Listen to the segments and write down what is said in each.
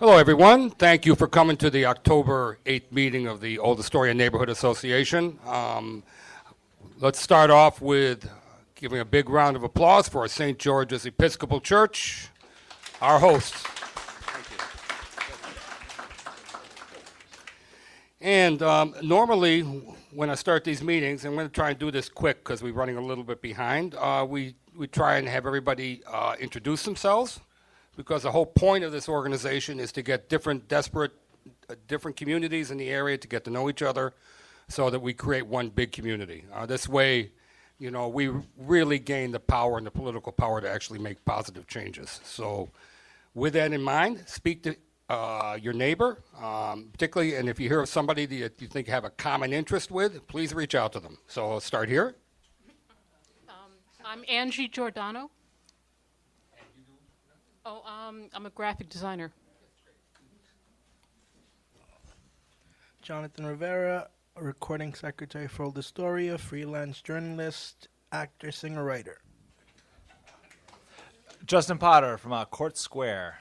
Hello, everyone. Thank you for coming to the October 8th meeting of the Old Astoria Neighborhood Association. Let's start off with giving a big round of applause for St. George's Episcopal Church, our hosts. And normally, when I start these meetings, I'm going to try and do this quick because we're running a little bit behind. We try and have everybody introduce themselves, because the whole point of this organization is to get different communities in the area to get to know each other so that we create one big community. This way, we really gain the power and the political power to actually make positive changes. So with that in mind, speak to your neighbor, particularly, and if you hear of somebody that you think have a common interest with, please reach out to them. So I'll start here. I'm Angie Giordano. I'm a graphic designer. Jonathan Rivera, a recording secretary for Old Astoria, freelance journalist, actor, singer, writer. Justin Potter from Court Square.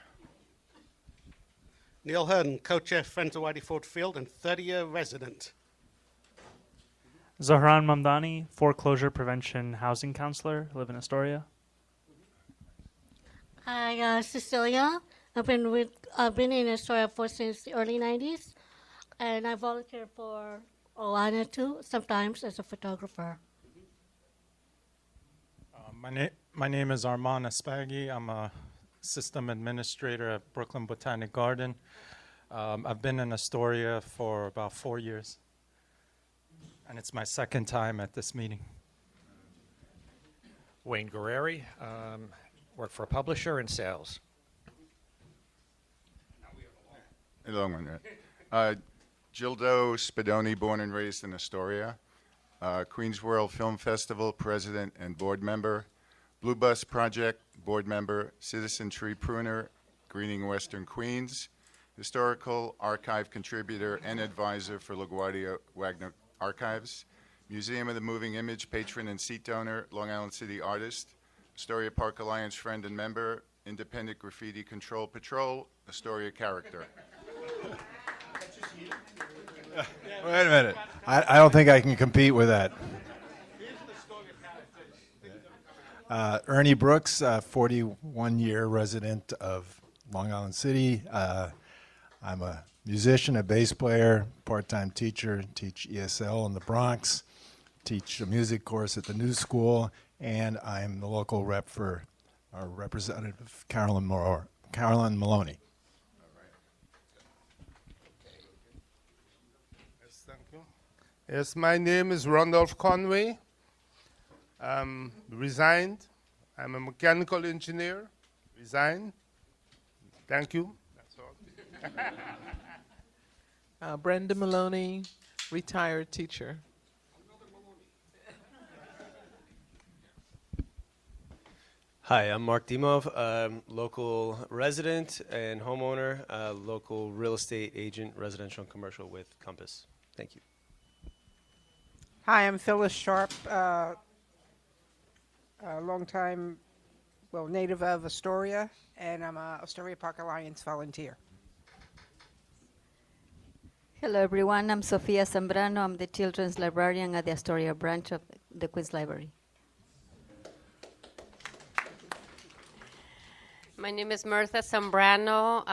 Neil Hearn, co-chair Friends of Whitey Ford Field and 30-year resident. Zahran Mamdani, foreclosure prevention housing counselor, live in Astoria. Hi, Cecilia. I've been in Astoria since the early 90s, and I volunteer for OANA too, sometimes as a photographer. My name is Armand Espaghi. I'm a system administrator at Brooklyn Botanic Garden. I've been in Astoria for about 4 years, and it's my second time at this meeting. Wayne Guerreri, work for a publisher in sales. A long one, right? Gildo Spadoni, born and raised in Astoria. Queens World Film Festival, president and board member. Blue Bus Project, board member. Citizen Tree Pruner, greening Western Queens. Historical Archive contributor and advisor for LaGuardia Wagner Archives. Museum of the Moving Image, patron and seat donor, Long Island City artist. Astoria Park Alliance friend and member, Independent Graffiti Control Patrol, Astoria character. Wait a minute. I don't think I can compete with that. Ernie Brooks, 41-year resident of Long Island City. I'm a musician, a bass player, part-time teacher, teach ESL in the Bronx, teach a music course at the New School, and I'm the local rep for our representative, Carolyn Maloney. Yes, thank you. Yes, my name is Randolph Conway. Resigned. I'm a mechanical engineer. Resigned. Thank you. That's all. Brenda Maloney, retired teacher. Hi, I'm Mark Dimov, local resident and homeowner, local real estate agent, residential and commercial with Compass. Thank you. Hi, I'm Phyllis Sharp, a longtime, native of Astoria, and I'm a Astoria Park Alliance volunteer. Hello, everyone. I'm Sofia Zambrano. I'm the children's librarian at the Astoria branch of the Queens Library. My name is Mirtha Zambrano,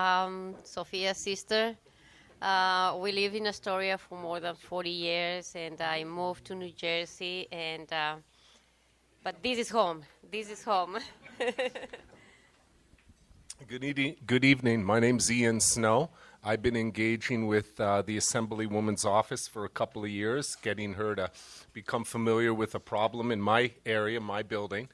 Sofia's sister. We live in Astoria for more than 40 years, and I moved to New Jersey, but this is home. This is home. Good evening. My name's Ian Snow. I've been engaging with the Assemblywoman's office for a couple of years, getting her to become familiar with a problem in my area, my building.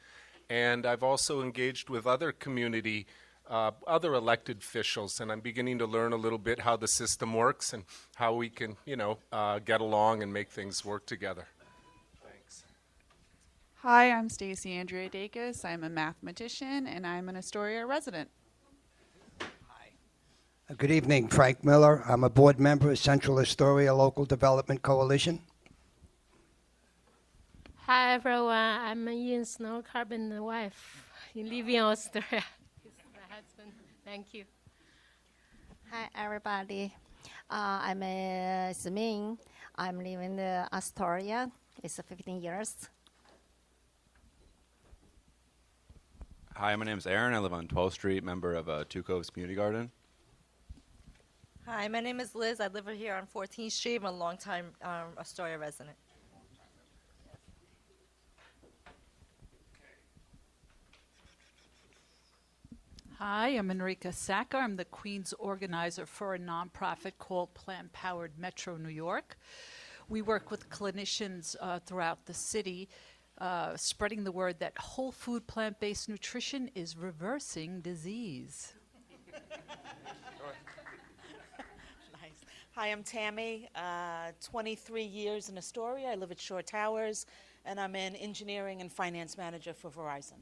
And I've also engaged with other community, other elected officials, and I'm beginning to learn a little bit how the system works and how we can, get along and make things work together. Thanks. Hi, I'm Stacey Andrea Dacus. I'm a mathematician, and I'm an Astoria resident. Good evening, Frank Miller. I'm a board member of Central Astoria Local Development Coalition. Hi, everyone. I'm Ian Snow, Carbon wife. You live in Astoria. He's my husband. Thank you. Hi, everybody. I'm Ziming. I'm living in Astoria. It's 15 years. Hi, my name is Aaron. I live on 12th Street, member of Two Coves Community Garden. Hi, my name is Liz. I live here on 14th Street. I'm a longtime Astoria resident. Hi, I'm Enrica Sacca. I'm the Queens organizer for a nonprofit called Plant Powered Metro New York. We work with clinicians throughout the city, spreading the word that whole food plant-based nutrition is reversing disease. Nice. Hi, I'm Tammy. 23 years in Astoria. I live at Shore Towers, and I'm an engineering and finance manager for Verizon.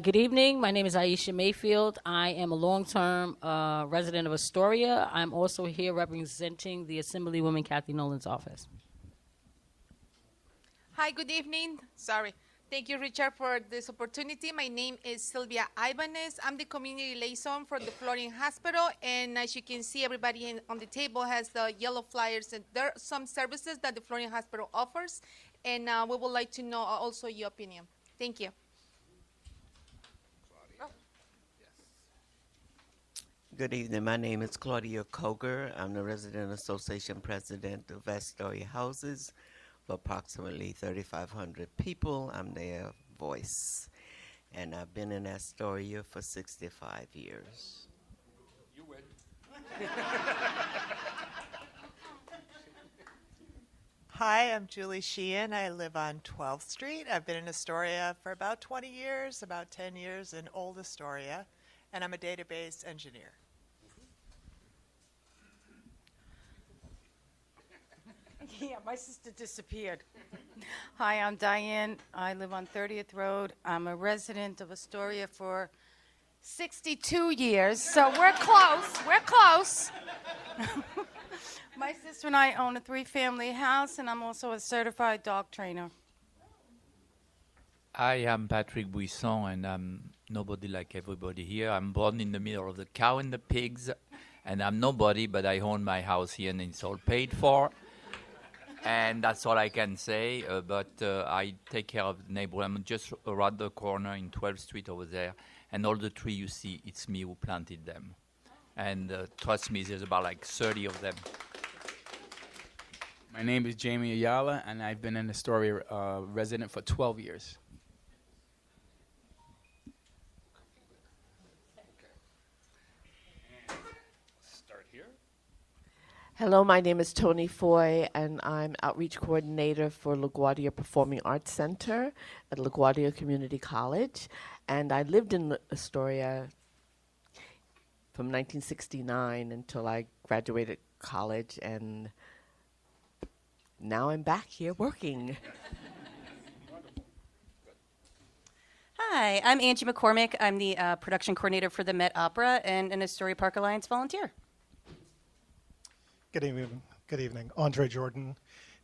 Good evening. My name is Aisha Mayfield. I am a long-term resident of Astoria. I'm also here representing the Assemblywoman Cathy Nolan's office. Hi, good evening. Sorry. Thank you, Richard, for this opportunity. My name is Sylvia Ibanez. I'm the community liaison for the Florian Hospital, and as you can see, everybody on the table has the yellow flyers, and there are some services that the Florian Hospital offers, and we would like to know also your opinion. Thank you. Good evening. My name is Claudia Koger. I'm the Resident Association President of Astoria Houses. For approximately 3,500 people, I'm their voice. And I've been in Astoria for 65 years. You win. Hi, I'm Julie Sheehan. I live on 12th Street. I've been in Astoria for about 20 years, about 10 years in Old Astoria, and I'm a database engineer. Yeah, my sister disappeared. Hi, I'm Diane. I live on 30th Road. I'm a resident of Astoria for 62 years, so we're close. We're close. My sister and I own a 3-family house, and I'm also a certified dog trainer. I am Patrick Buisson, and I'm nobody like everybody here. I'm born in the middle of the cow and the pigs, and I'm nobody, but I own my house here, and it's all paid for. And that's all I can say, but I take care of the neighborhood. I'm just around the corner in 12th Street over there, and all the trees you see, it's me who planted them. And trust me, there's about like 30 of them. My name is Jamie Ayala, and I've been an Astoria resident for 12 years. Start here. Hello, my name is Tony Foy, and I'm Outreach Coordinator for LaGuardia Performing Arts Center at LaGuardia Community College. And I lived in Astoria from 1969 until I graduated college, and now I'm back here working. Hi, I'm Angie McCormick. I'm the production coordinator for the Met Opera and an Astoria Park Alliance volunteer. Good evening. Good evening. Andre Jordan,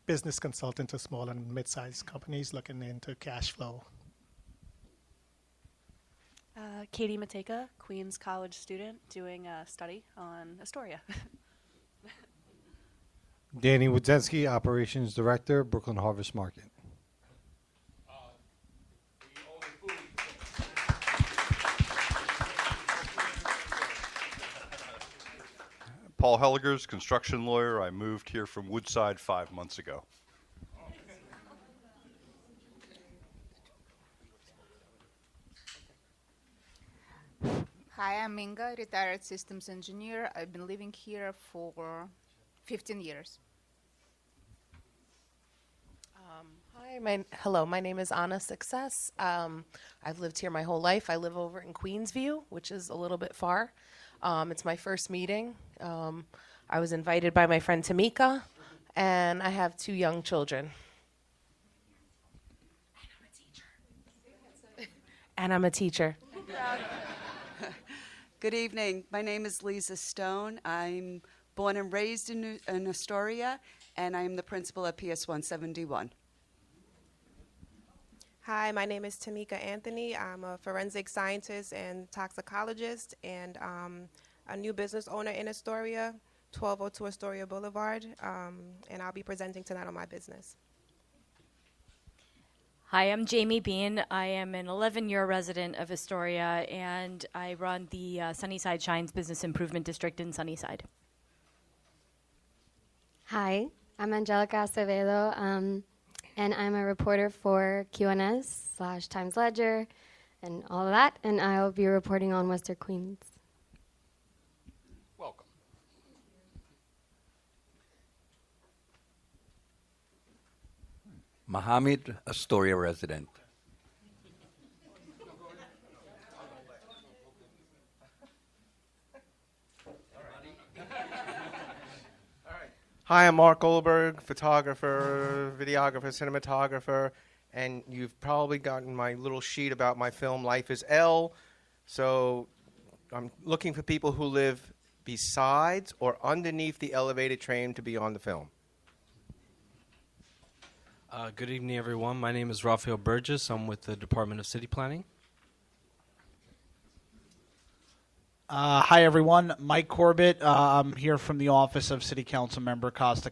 business consultant to small and mid-sized companies looking into cash flow. Katie Mateka, Queens College student, doing a study on Astoria. Danny Wodzinski, Operations Director, Brooklyn Harvest Market. Paul Helligers, construction lawyer. I moved here from Woodside 5 months ago. Hi, I'm Inga, retired systems engineer. I've been living here for 15 years. Hello, my name is Anna Success. I've lived here my whole life. I live over in Queensview, which is a little bit far. It's my first meeting. I was invited by my friend Tamika, and I have 2 young children. And I'm a teacher. Good evening. My name is Lisa Stone. I'm born and raised in Astoria, and I'm the principal at PS 171. Hi, my name is Tamika Anthony. I'm a forensic scientist and toxicologist and a new business owner in Astoria, 1202 Astoria Boulevard, and I'll be presenting tonight on my business. Hi, I'm Jamie Bean. I am an 11-year resident of Astoria, and I run the Sunnyside Shines Business Improvement District in Sunnyside. Hi, I'm Angelica Acevedo, and I'm a reporter for QNS/Times Ledger and all of that, and I'll be reporting on Western Queens. Welcome. Mohammed, Astoria resident. Hi, I'm Mark Goldberg, photographer, videographer, cinematographer, and you've probably gotten my little sheet about my film Life is L. So I'm looking for people who live besides or underneath the elevated train to be on the film. Good evening, everyone. My name is Rafael Burgess. I'm with the Department of City Planning. Hi, everyone. Mike Corbett. I'm here from the office of City Council Member Costanza.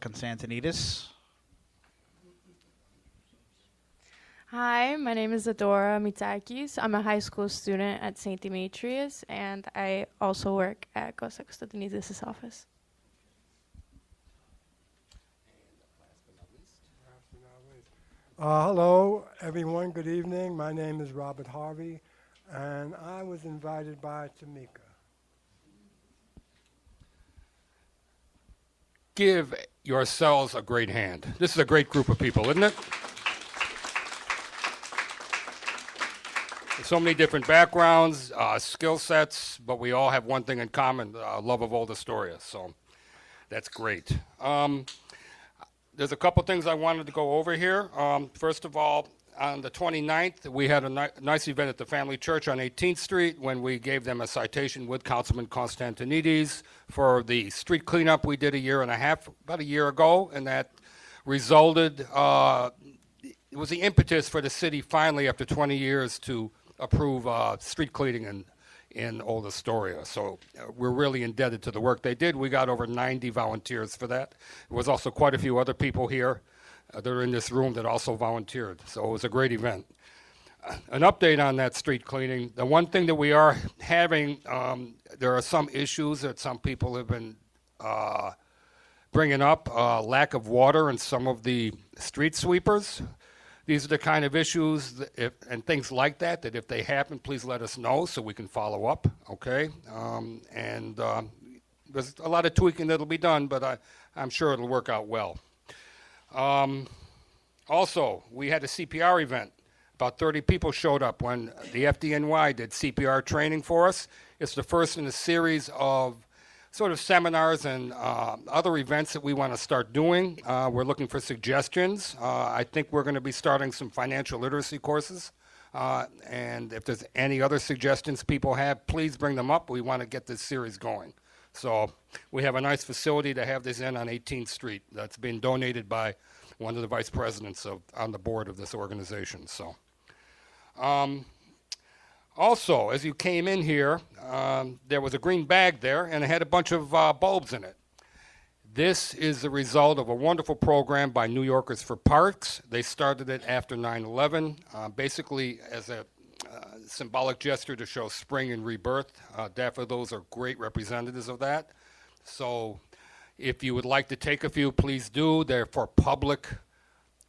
Hi, my name is Adora Mitakis. I'm a high school student at St. Demetrius, and I also work at Costanza's office. Hello, everyone. Good evening. My name is Robert Harvey, and I was invited by Tamika. Give yourselves a great hand. This is a great group of people, isn't it? So many different backgrounds, skill sets, but we all have one thing in common, love of Old Astoria. So that's great. There's a couple things I wanted to go over here. First of all, on the 29th, we had a nice event at the Family Church on 18th Street when we gave them a citation with Councilman Constantinides for the street cleanup we did about a year ago, and that resulted, it was the impetus for the city finally after 20 years to approve street cleaning in Old Astoria. So we're really indebted to the work they did. We got over 90 volunteers for that. There was also quite a few other people here that are in this room that also volunteered. So it was a great event. An update on that street cleaning. The one thing that we are having, there are some issues that some people have been bringing up, lack of water in some of the street sweepers. These are the kind of issues and things like that if they happen, please let us know so we can follow up, okay? There's a lot of tweaking that'll be done, but I'm sure it'll work out well. Also, we had a CPR event. About 30 people showed up when the FDNY did CPR training for us. It's the first in a series of sort of seminars and other events that we want to start doing. We're looking for suggestions. I think we're going to be starting some financial literacy courses. And if there's any other suggestions people have, please bring them up. We want to get this series going. So we have a nice facility to have this in on 18th Street that's been donated by one of the vice presidents on the board of this organization. So, also, as you came in here, there was a green bag there, and it had a bunch of bulbs in it. This is the result of a wonderful program by New Yorkers for Parks. They started it after 9/11, basically as a symbolic gesture to show spring and rebirth. Daffodils are great representatives of that. So if you would like to take a few, please do. They're for public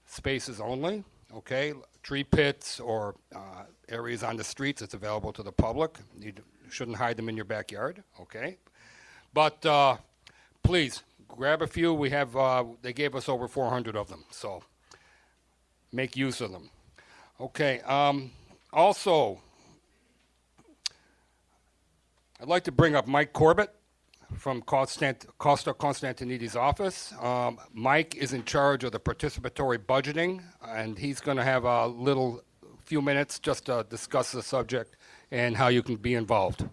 spaces only, okay? Tree pits or areas on the streets, it's available to the public. You shouldn't hide them in your backyard, okay? But please, grab a few. We have, they gave us over 400 of them, so make use of them. Okay, also, I'd like to bring up Mike Corbett from Costa Constantinides' office. Mike is in charge of the participatory budgeting, and he's going to have a few minutes just to discuss the subject and how you can be involved.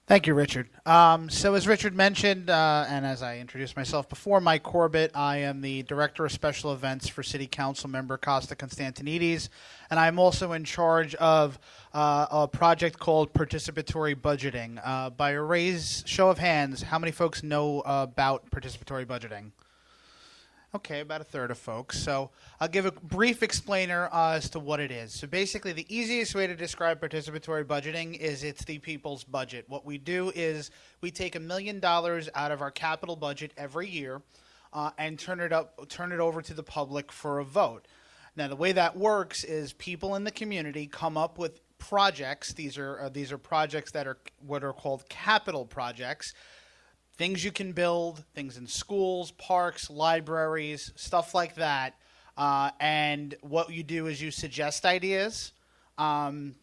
Thank you, Richard. So as Richard mentioned, and as I introduced myself before, Mike Corbett, I am the Director of Special Events for City Council member Costa Constantinides, and I'm also in charge of a project called Participatory Budgeting. By a show of hands, how many folks know about participatory budgeting? Okay, about a third of folks. So I'll give a brief explainer as to what it is. So basically, the easiest way to describe participatory budgeting is it's the people's budget. What we do is we take $1 million out of our capital budget every year and turn it over to the public for a vote. Now, the way that works is people in the community come up with projects. These are projects that are what are called capital projects. Things you can build, things in schools, parks, libraries, stuff like that. And what you do is you suggest ideas. Then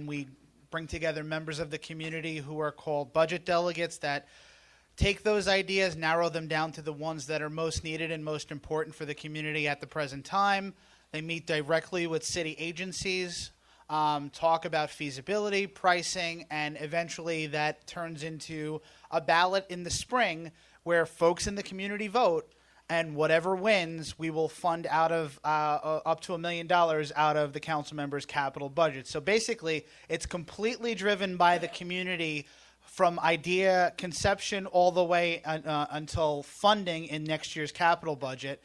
we bring together members of the community who are called budget delegates that take those ideas, narrow them down to the ones that are most needed and most important for the community at the present time. They meet directly with city agencies, talk about feasibility, pricing, and eventually that turns into a ballot in the spring where folks in the community vote, and whatever wins, we will fund out of up to $1 million out of the council members' capital budget. So basically, it's completely driven by the community from idea conception all the way until funding in next year's capital budget.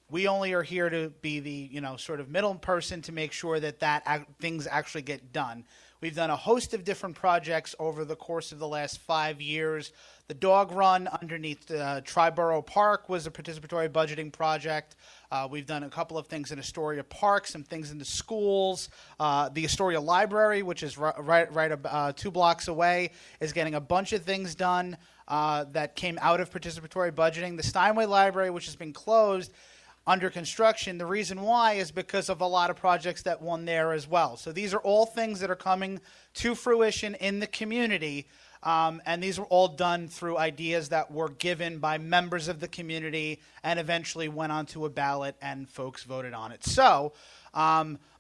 We only are here to be the sort of middle person to make sure that things actually get done. We've done a host of different projects over the course of the last 5 years. The dog run underneath Triborough Park was a participatory budgeting project. We've done a couple of things in Astoria Park, some things in the schools. The Astoria Library, which is right 2 blocks away, is getting a bunch of things done that came out of participatory budgeting. The Steinway Library, which has been closed, under construction. The reason why is because of a lot of projects that won there as well. So these are all things that are coming to fruition in the community, and these were all done through ideas that were given by members of the community and eventually went onto a ballot and folks voted on it. So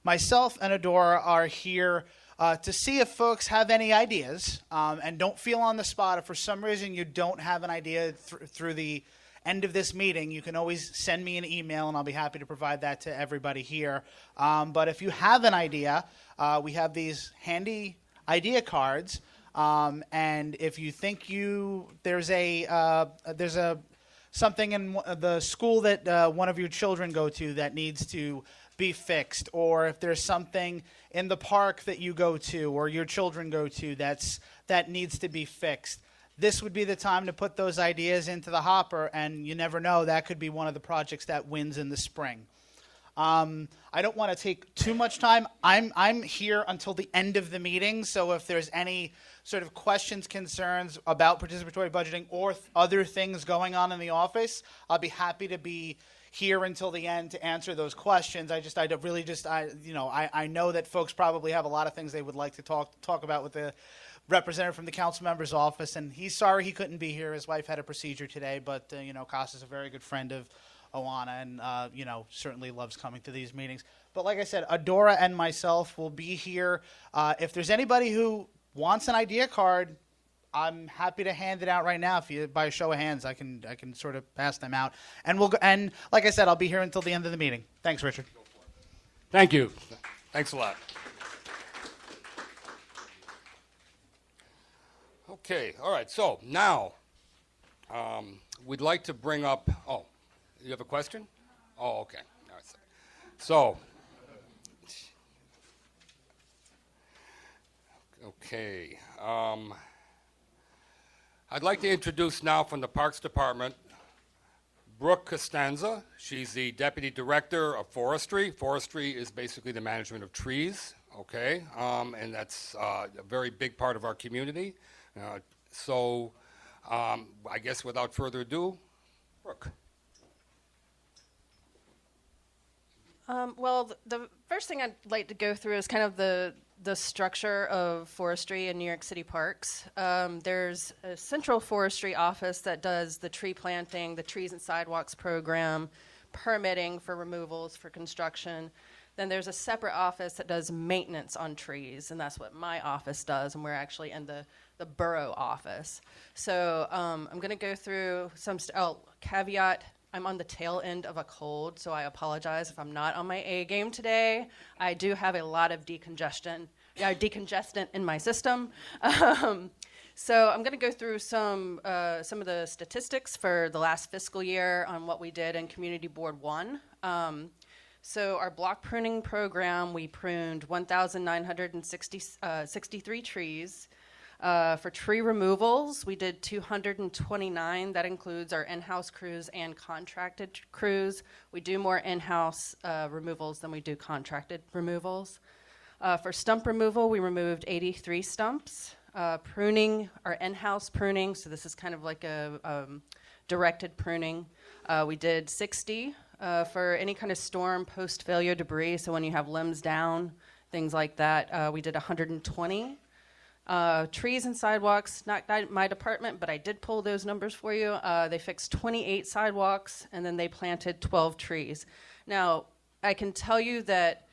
myself and Adora are here to see if folks have any ideas, and don't feel on the spot. If for some reason you don't have an idea through the end of this meeting, you can always send me an email and I'll be happy to provide that to everybody here. But if you have an idea, we have these handy idea cards, and if you think there's something in the school that one of your children go to that needs to be fixed, or if there's something in the park that you go to or your children go to that needs to be fixed, this would be the time to put those ideas into the hopper, and you never know, that could be one of the projects that wins in the spring. I don't want to take too much time. I'm here until the end of the meeting, so if there's any sort of questions, concerns about participatory budgeting or other things going on in the office, I'll be happy to be here until the end to answer those questions. I know that folks probably have a lot of things they would like to talk about with the representative from the council member's office, and he's sorry he couldn't be here. His wife had a procedure today, but Costa's a very good friend of OANA and certainly loves coming to these meetings. But like I said, Adora and myself will be here. If there's anybody who wants an idea card, I'm happy to hand it out right now. If you by a show of hands, I can sort of pass them out, and and like I said, I'll be here until the end of the meeting. Thanks, Richard. Thank you. Thanks a lot. Okay, all right, so now we'd like to bring up, you have a question? Oh, okay. All right. So, okay. I'd like to introduce now from the Parks Department, Brooke Costanza. She's the Deputy Director of Forestry. Forestry is basically the management of trees, okay? And that's a very big part of our community. So I guess without further ado, Brooke. Well, the first thing I'd like to go through is kind of the structure of forestry in New York City parks. There's a central forestry office that does the tree planting, the trees and sidewalks program, permitting for removals for construction. Then there's a separate office that does maintenance on trees, and that's what my office does, and we're actually in the borough office. So I'm going to go through some, caveat, I'm on the tail end of a cold, so I apologize if I'm not on my A game today. I do have a lot of decongestant in my system. So I'm going to go through some of the statistics for the last fiscal year on what we did in Community Board 1. So our block pruning program, we pruned 1,963 trees. For tree removals, we did 229. That includes our in-house crews and contracted crews. We do more in-house removals than we do contracted removals. For stump removal, we removed 83 stumps. Pruning, our in-house pruning, so this is kind of like a directed pruning. We did 60. For any kind of storm post-failure debris, so when you have limbs down, things like that, we did 120. Trees and sidewalks, not my department, but I did pull those numbers for you. They fixed 28 sidewalks, and then they planted 12 trees. Now, I can tell you that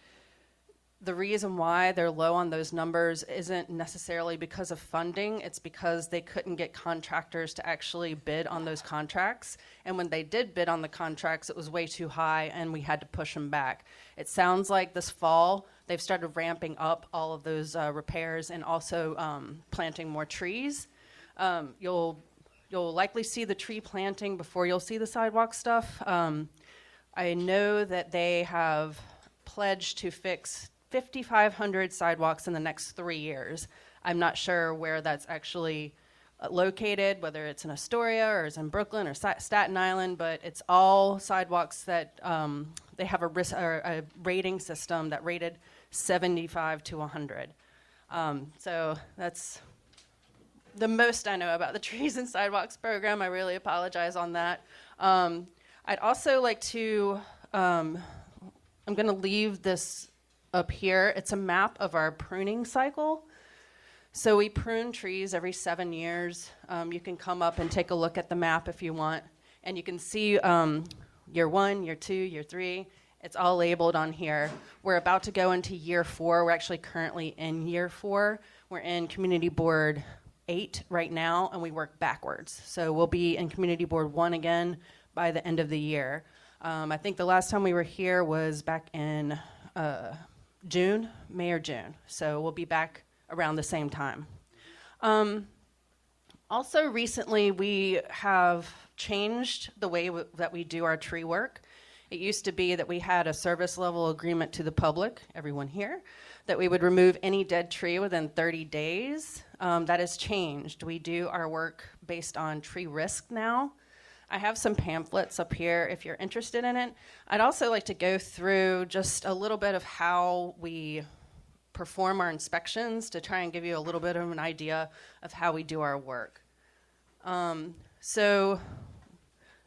the reason why they're low on those numbers isn't necessarily because of funding. It's because they couldn't get contractors to actually bid on those contracts. And when they did bid on the contracts, it was way too high, and we had to push them back. It sounds like this fall, they've started ramping up all of those repairs and also planting more trees. You'll likely see the tree planting before you'll see the sidewalk stuff. I know that they have pledged to fix 5,500 sidewalks in the next 3 years. I'm not sure where that's actually located, whether it's in Astoria or it's in Brooklyn or Staten Island, but it's all sidewalks that they have a rating system that rated 75 to 100. So that's the most I know about the Trees and Sidewalks program. I really apologize on that. I'd also like to, I'm going to leave this up here. It's a map of our pruning cycle. So we prune trees every 7 years. You can come up and take a look at the map if you want. And you can see year 1, year 2, year 3. It's all labeled on here. We're about to go into year 4. We're actually currently in year 4. We're in Community Board 8 right now, and we work backwards. So we'll be in Community Board 1 again by the end of the year. I think the last time we were here was back in June, May or June. So we'll be back around the same time. Also recently, we have changed the way that we do our tree work. It used to be that we had a service level agreement to the public, everyone here, that we would remove any dead tree within 30 days. That has changed. We do our work based on tree risk now. I have some pamphlets up here if you're interested in it. I'd also like to go through just a little bit of how we perform our inspections to try and give you a little bit of an idea of how we do our work. So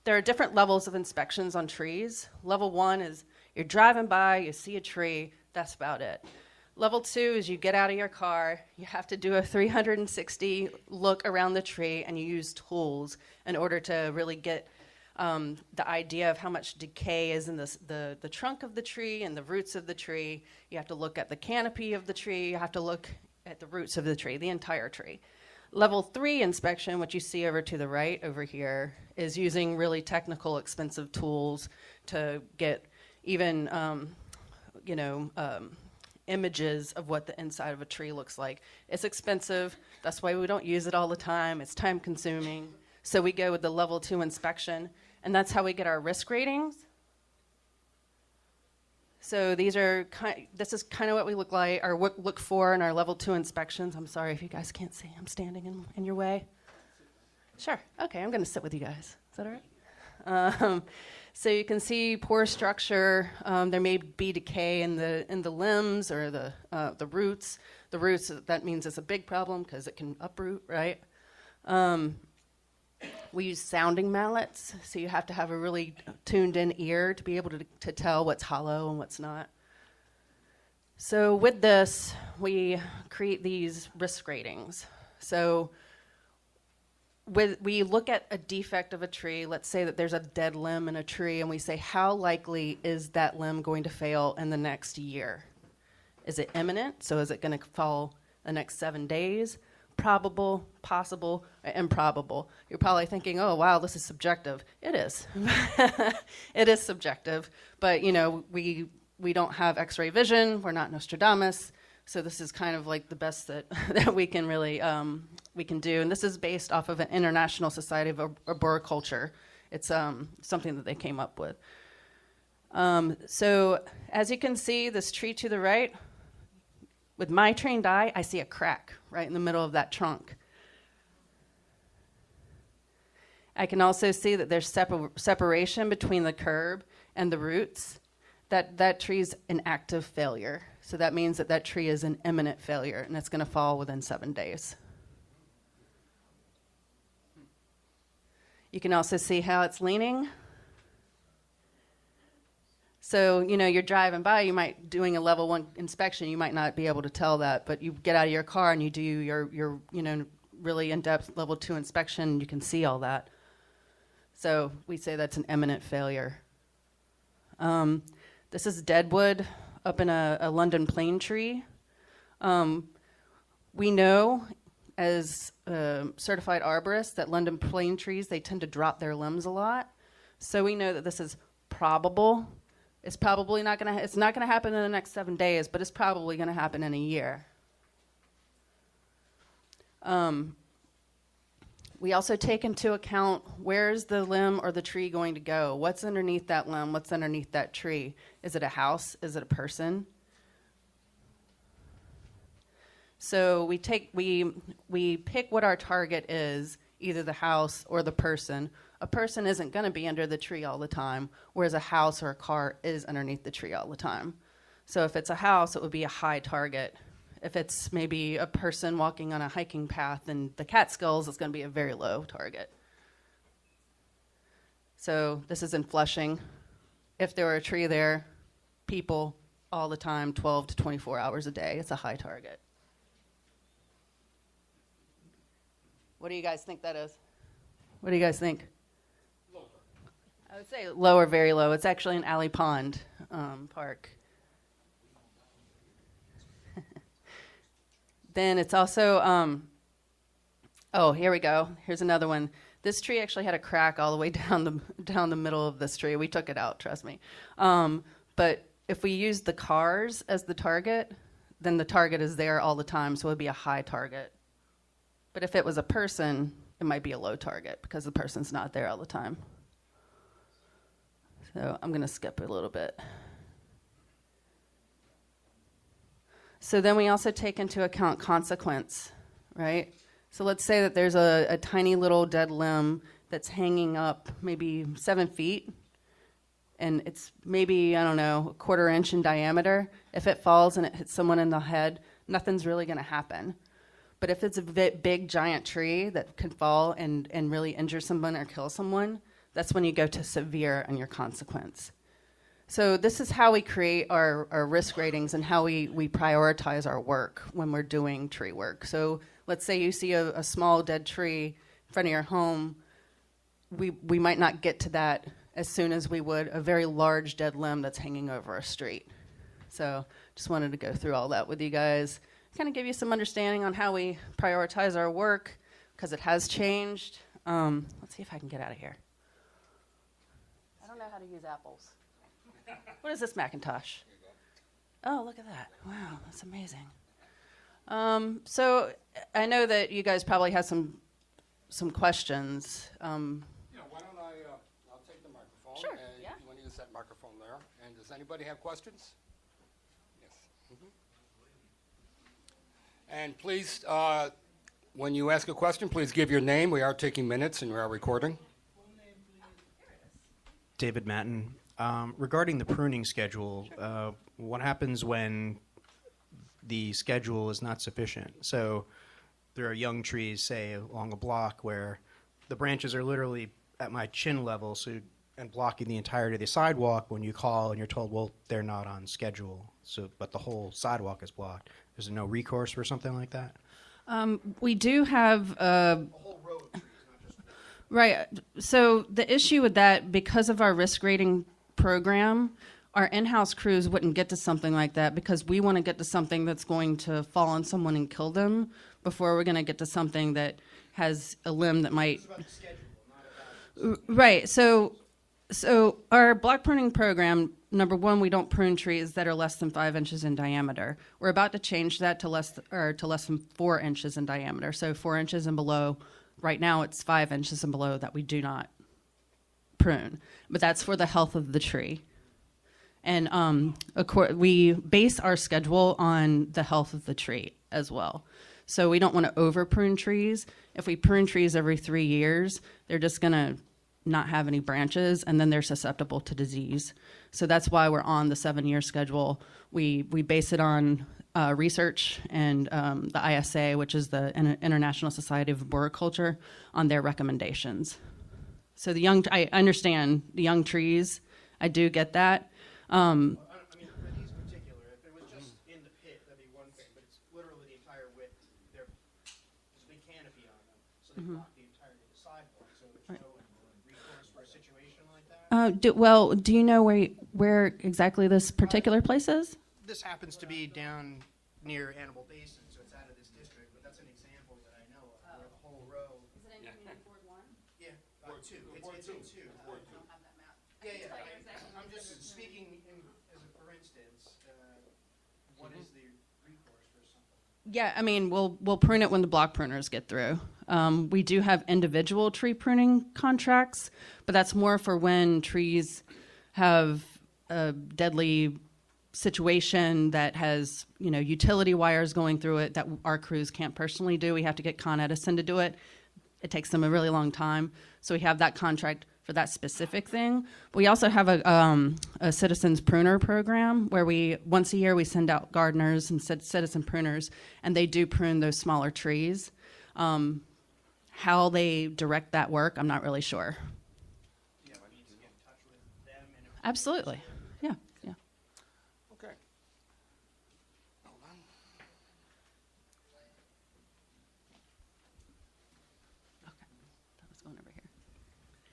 there are different levels of inspections on trees. Level 1 is you're driving by, you see a tree, that's about it. Level 2 is you get out of your car, you have to do a 360 look around the tree, and you use tools in order to really get the idea of how much decay is in the trunk of the tree and the roots of the tree. You have to look at the canopy of the tree, you have to look at the roots of the tree, the entire tree. Level 3 inspection, what you see over to the right over here, is using really technical, expensive tools to get even, images of what the inside of a tree looks like. It's expensive. That's why we don't use it all the time. It's time consuming. So we go with the level 2 inspection, and that's how we get our risk ratings. So this is kind of what we look like, or look for in our level 2 inspections. I'm sorry if you guys can't see. I'm standing in your way. Sure. Okay, I'm going to sit with you guys. Is that all right? So you can see poor structure. There may be decay in the limbs or the roots. The roots, that means it's a big problem because it can uproot, right? We use sounding mallets, so you have to have a really tuned-in ear to be able to tell what's hollow and what's not. So with this, we create these risk ratings. So we look at a defect of a tree. Let's say that there's a dead limb in a tree, and we say, how likely is that limb going to fail in the next year? Is it imminent? So is it going to fall the next 7 days? Probable, possible, or improbable. You're probably thinking, oh, wow, this is subjective. It is. It is subjective. But, you know, we don't have x-ray vision. We're not Nostradamus. So this is kind of like the best that, that we can really we can do. And this is based off of an International Society of Arboriculture. It's something that they came up with. So as you can see, this tree to the right, with my trained eye, I see a crack right in the middle of that trunk. I can also see that there's separation between the curb and the roots. That tree's an active failure. So that means that that tree is an imminent failure, and it's going to fall within 7 days. You can also see how it's leaning. So, you know, you're driving by, you might, doing a level 1 inspection, you might not be able to tell that, but you get out of your car and you do your you know, really in-depth level 2 inspection, and you can see all that. So we say that's an imminent failure. This is deadwood up in a London plane tree. We know as certified arborists that London plane trees, they tend to drop their limbs a lot. So we know that this is probable. It's probably not going to, it's not going to happen in the next 7 days, but it's probably going to happen in a year. We also take into account where's the limb or the tree going to go? What's underneath that limb? What's underneath that tree? Is it a house? Is it a person? So we pick what our target is, either the house or the person. A person isn't going to be under the tree all the time, whereas a house or a car is underneath the tree all the time. So if it's a house, it would be a high target. If it's maybe a person walking on a hiking path in the Catskills, it's going to be a very low target. So this is in Flushing. If there were a tree there, people all the time, 12 to 24 hours a day, it's a high target. What do you guys think that is? What do you guys think? I would say low or very low. It's actually in Alley Pond Park. Then it's also, oh, here we go. Here's another one. This tree actually had a crack all the way down the middle of this tree. We took it out, trust me. But if we use the cars as the target, then the target is there all the time, so it would be a high target. But if it was a person, it might be a low target because the person's not there all the time. So I'm going to skip a little bit. So then we also take into account consequence, right? So let's say that there's a tiny little dead limb that's hanging up maybe 7 feet, and it's maybe, I don't know, a 1/4 inch in diameter. If it falls and it hits someone in the head, nothing's really going to happen. But if it's a big, giant tree that can fall and really injure someone or kill someone, that's when you go to severe on your consequence. So this is how we create our risk ratings and how we prioritize our work when we're doing tree work. So let's say you see a small dead tree in front of your home. We might not get to that as soon as we would a very large dead limb that's hanging over a street. So just wanted to go through all that with you guys, kind of give you some understanding on how we prioritize our work, because it has changed. Let's see if I can get out of here. I don't know how to use apples. What is this Macintosh? Oh, look at that. Wow, that's amazing. So I know that you guys probably have some questions. Yeah, why don't I'll take the microphone. Sure, And yeah. you want to use that microphone there. And does anybody have questions? Yes. And please, when you ask a question, please give your name. We are taking minutes and we are recording. David Matten. Regarding the pruning schedule, what happens when the schedule is not sufficient? So there are young trees, say, along a block where the branches are literally at my chin level and blocking the entirety of the sidewalk. When you call and you're told, well, they're not on schedule, but the whole sidewalk is blocked. Is there no recourse for something like that? We do have Right. So the issue with that, because of our risk rating program, our in-house crews wouldn't get to something like that because we want to get to something that's going to fall on someone and kill them before we're going to get to something that has a limb that might. Right. So our block pruning program, number one, we don't prune trees that are less than 5 inches in diameter. We're about to change that to less than 4 inches in diameter. So 4 inches and below. Right now, it's 5 inches and below that we do not prune, but that's for the health of the tree. And we base our schedule on the health of the tree as well. So we don't want to over prune trees. If we prune trees every 3 years, they're just going to not have any branches, and then they're susceptible to disease. So that's why we're on the 7-year schedule. We base it on research and the ISA, which is the International Society of Arboriculture, on their recommendations. So I understand the young trees. I do get that. I mean, for these particular, if it was just in the pit, that'd be one thing, but it's literally the entire width. There's a big canopy on them, so they block the entirety of the sidewalk, so there's no recourse for a situation like that? Do you know where exactly this particular place is? This happens to be down near Annabelle Basin, so it's out of this district, but that's an example that I know of, where the whole row. Is it in Ward 1? Yeah, Ward 2. It's in 2. I don't have that map. Yeah. I'm just speaking as a for instance, what is the recourse for something? Yeah, I mean, we'll prune it when the block pruners get through. We do have individual tree pruning contracts, but that's more for when trees have a deadly situation that has, utility wires going through it that our crews can't personally do. We have to get Con Edison to do it. It takes them a really long time. So we have that contract for that specific thing. But we also have a citizens pruner program where once a year we send out gardeners and citizen pruners, and they do prune those smaller trees. How they direct that work, I'm not really sure. Absolutely. Yeah. Okay.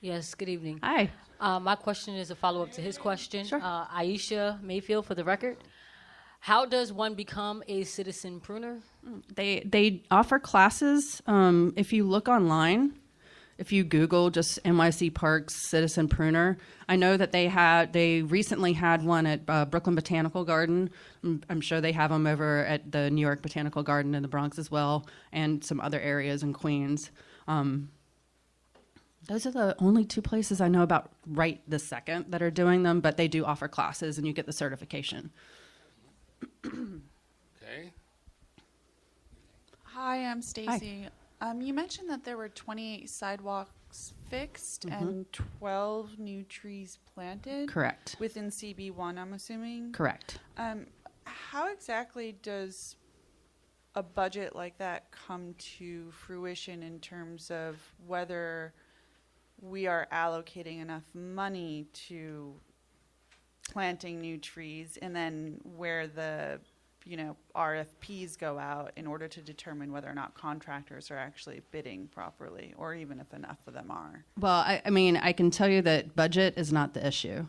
Yes, good evening. Hi. My question is a follow-up to his question. Sure. Aisha Mayfield, for the record. How does one become a citizen pruner? They offer classes. If you look online, if you Google just NYC Parks Citizen Pruner, I know that they recently had one at Brooklyn Botanical Garden. I'm sure they have them over at the New York Botanical Garden in the Bronx as well, and some other areas in Queens. Those are the only 2 places I know about right this second that are doing them, but they do offer classes and you get the certification. Okay. Hi, I'm Stacy. You mentioned that there were 28 sidewalks fixed and 12 new trees planted. Correct. Within CB1, I'm assuming. Correct. How exactly does a budget like that come to fruition in terms of whether we are allocating enough money to planting new trees, and then where the RFPs go out in order to determine whether or not contractors are actually bidding properly, or even if enough of them are? Well, I mean, I can tell you that budget is not the issue.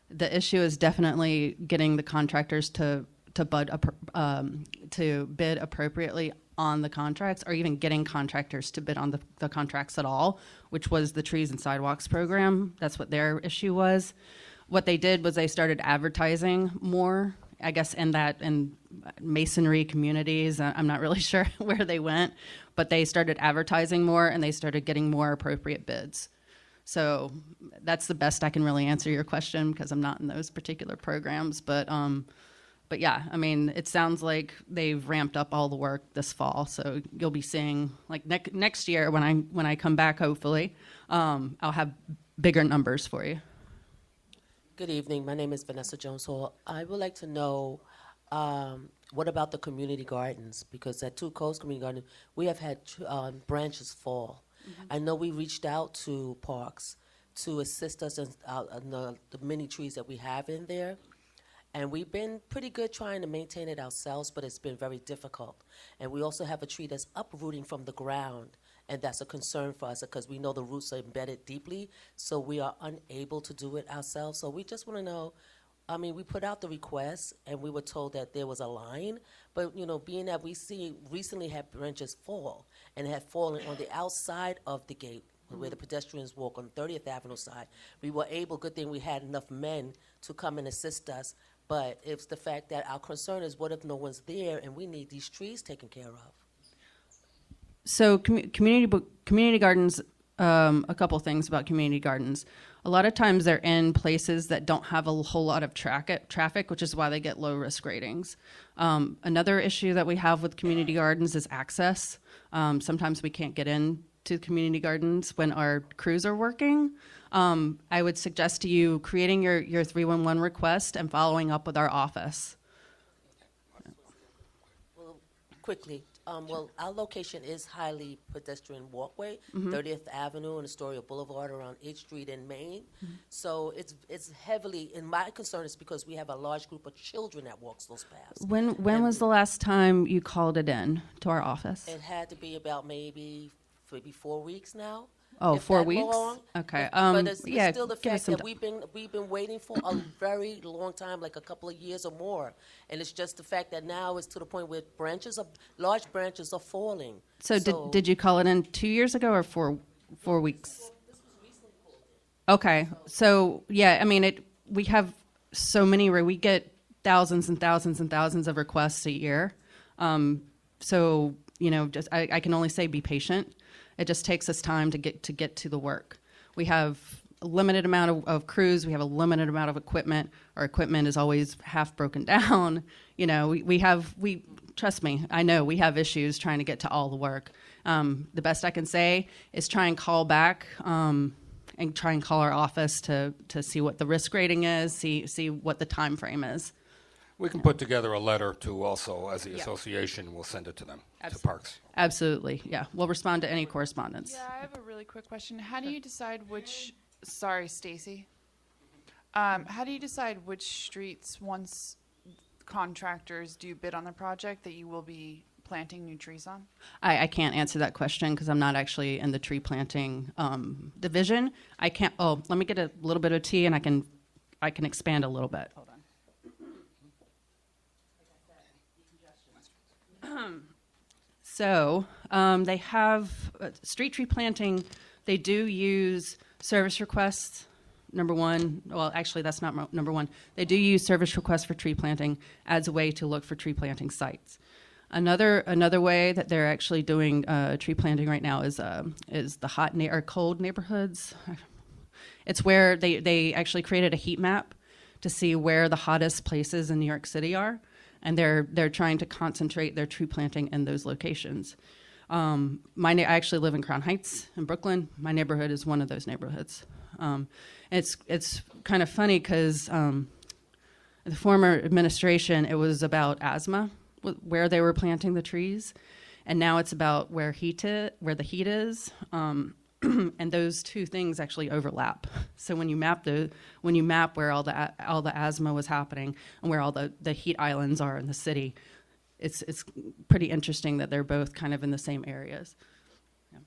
The issue is definitely getting the contractors to bid appropriately on the contracts, or even getting contractors to bid on the contracts at all, which was the Trees and Sidewalks program. That's what their issue was. What they did was they started advertising more, I guess, in masonry communities. I'm not really sure where they went, but they started advertising more and they started getting more appropriate bids. So that's the best I can really answer your question, because I'm not in those particular programs. But yeah, I mean, it sounds like they've ramped up all the work this fall. So you'll be seeing, like, next year when I come back, hopefully, I'll have bigger numbers for you. Good evening. My name is Vanessa Jones Hall. I would like to know, what about the community gardens? Because at Two Coast Community Garden, we have had branches fall. I know we reached out to parks to assist us in the many trees that we have in there. And we've been pretty good trying to maintain it ourselves, but it's been very difficult. And we also have a tree that's uprooting from the ground and that's a concern for us because we know the roots are embedded deeply, so we are unable to do it ourselves. So we just want to know, I mean, we put out the request, and we were told that there was a line, but, you know, being that we recently had branches fall, and it had fallen on the outside of the gate, where the pedestrians walk on 30th Avenue side, we were able, good thing we had enough men to come and assist us, but it's the fact that our concern is what if no one's there and we need these trees taken care of? So community gardens, a couple things about community gardens. A lot of times they're in places that don't have a whole lot of traffic, which is why they get low risk ratings. Another issue that we have with community gardens is access. Sometimes we can't get in to community gardens when our crews are working. I would suggest to you creating your 311 request and following up with our office. Well, quickly, well, our location is highly pedestrian walkway, Mhm. 30th Avenue and Astoria Boulevard around 8th Street in Maine. So it's heavily, and my concern is because we have a large group of children that walks those paths. When And was the last time you called it in to our office? It had to be about maybe 4 weeks now. Oh, if 4 that weeks? long. Okay, But it's yeah, still the give us fact some that we've been waiting for a very long time, like a couple of years or more, and it's just the fact that now it's to the point where large branches are falling. So did you call it in 2 years ago or 4 weeks? Okay, so yeah, I mean we have so many where we get thousands and thousands and thousands of requests a year. So you know, just I can only say be patient. It just takes us time to get to the work. We have a limited amount of crews. We have a limited amount of equipment. Our equipment is always half broken down. You know, we trust me, I know we have issues trying to get to all the work. The best I can say is try and call back and try and call our office to see what the risk rating is, see what the time frame is. We can put together a letter to also, as the Yeah. association, we'll send it to them, to Parks. Absolutely, yeah. We'll respond to any correspondence. Yeah, I have a really quick question. How do you decide which? Sorry, Stacy. How do you decide which streets, once contractors do bid on the project, that you will be planting new trees on? I can't answer that question because I'm not actually in the tree planting division. I can't. Oh, let me get a little bit of tea, and I can expand a little bit. Hold on. So they have street tree planting. They do use service requests. Number one, well, actually, that's not number one. They do use service requests for tree planting as a way to look for tree planting sites. Another way that they're actually doing tree planting right now is the hot or cold neighborhoods. It's where they actually created a heat map to see where the hottest places in New York City are, and they're trying to concentrate their tree planting in those locations. I actually live in Crown Heights in Brooklyn. My neighborhood is one of those neighborhoods. It's kind of funny because the former administration, it was about asthma, where they were planting the trees, and now it's about where the heat is, and those two things actually overlap. So when you map where all the asthma was happening and where all the heat islands are in the city, it's pretty interesting that they're both kind of in the same areas. Yeah.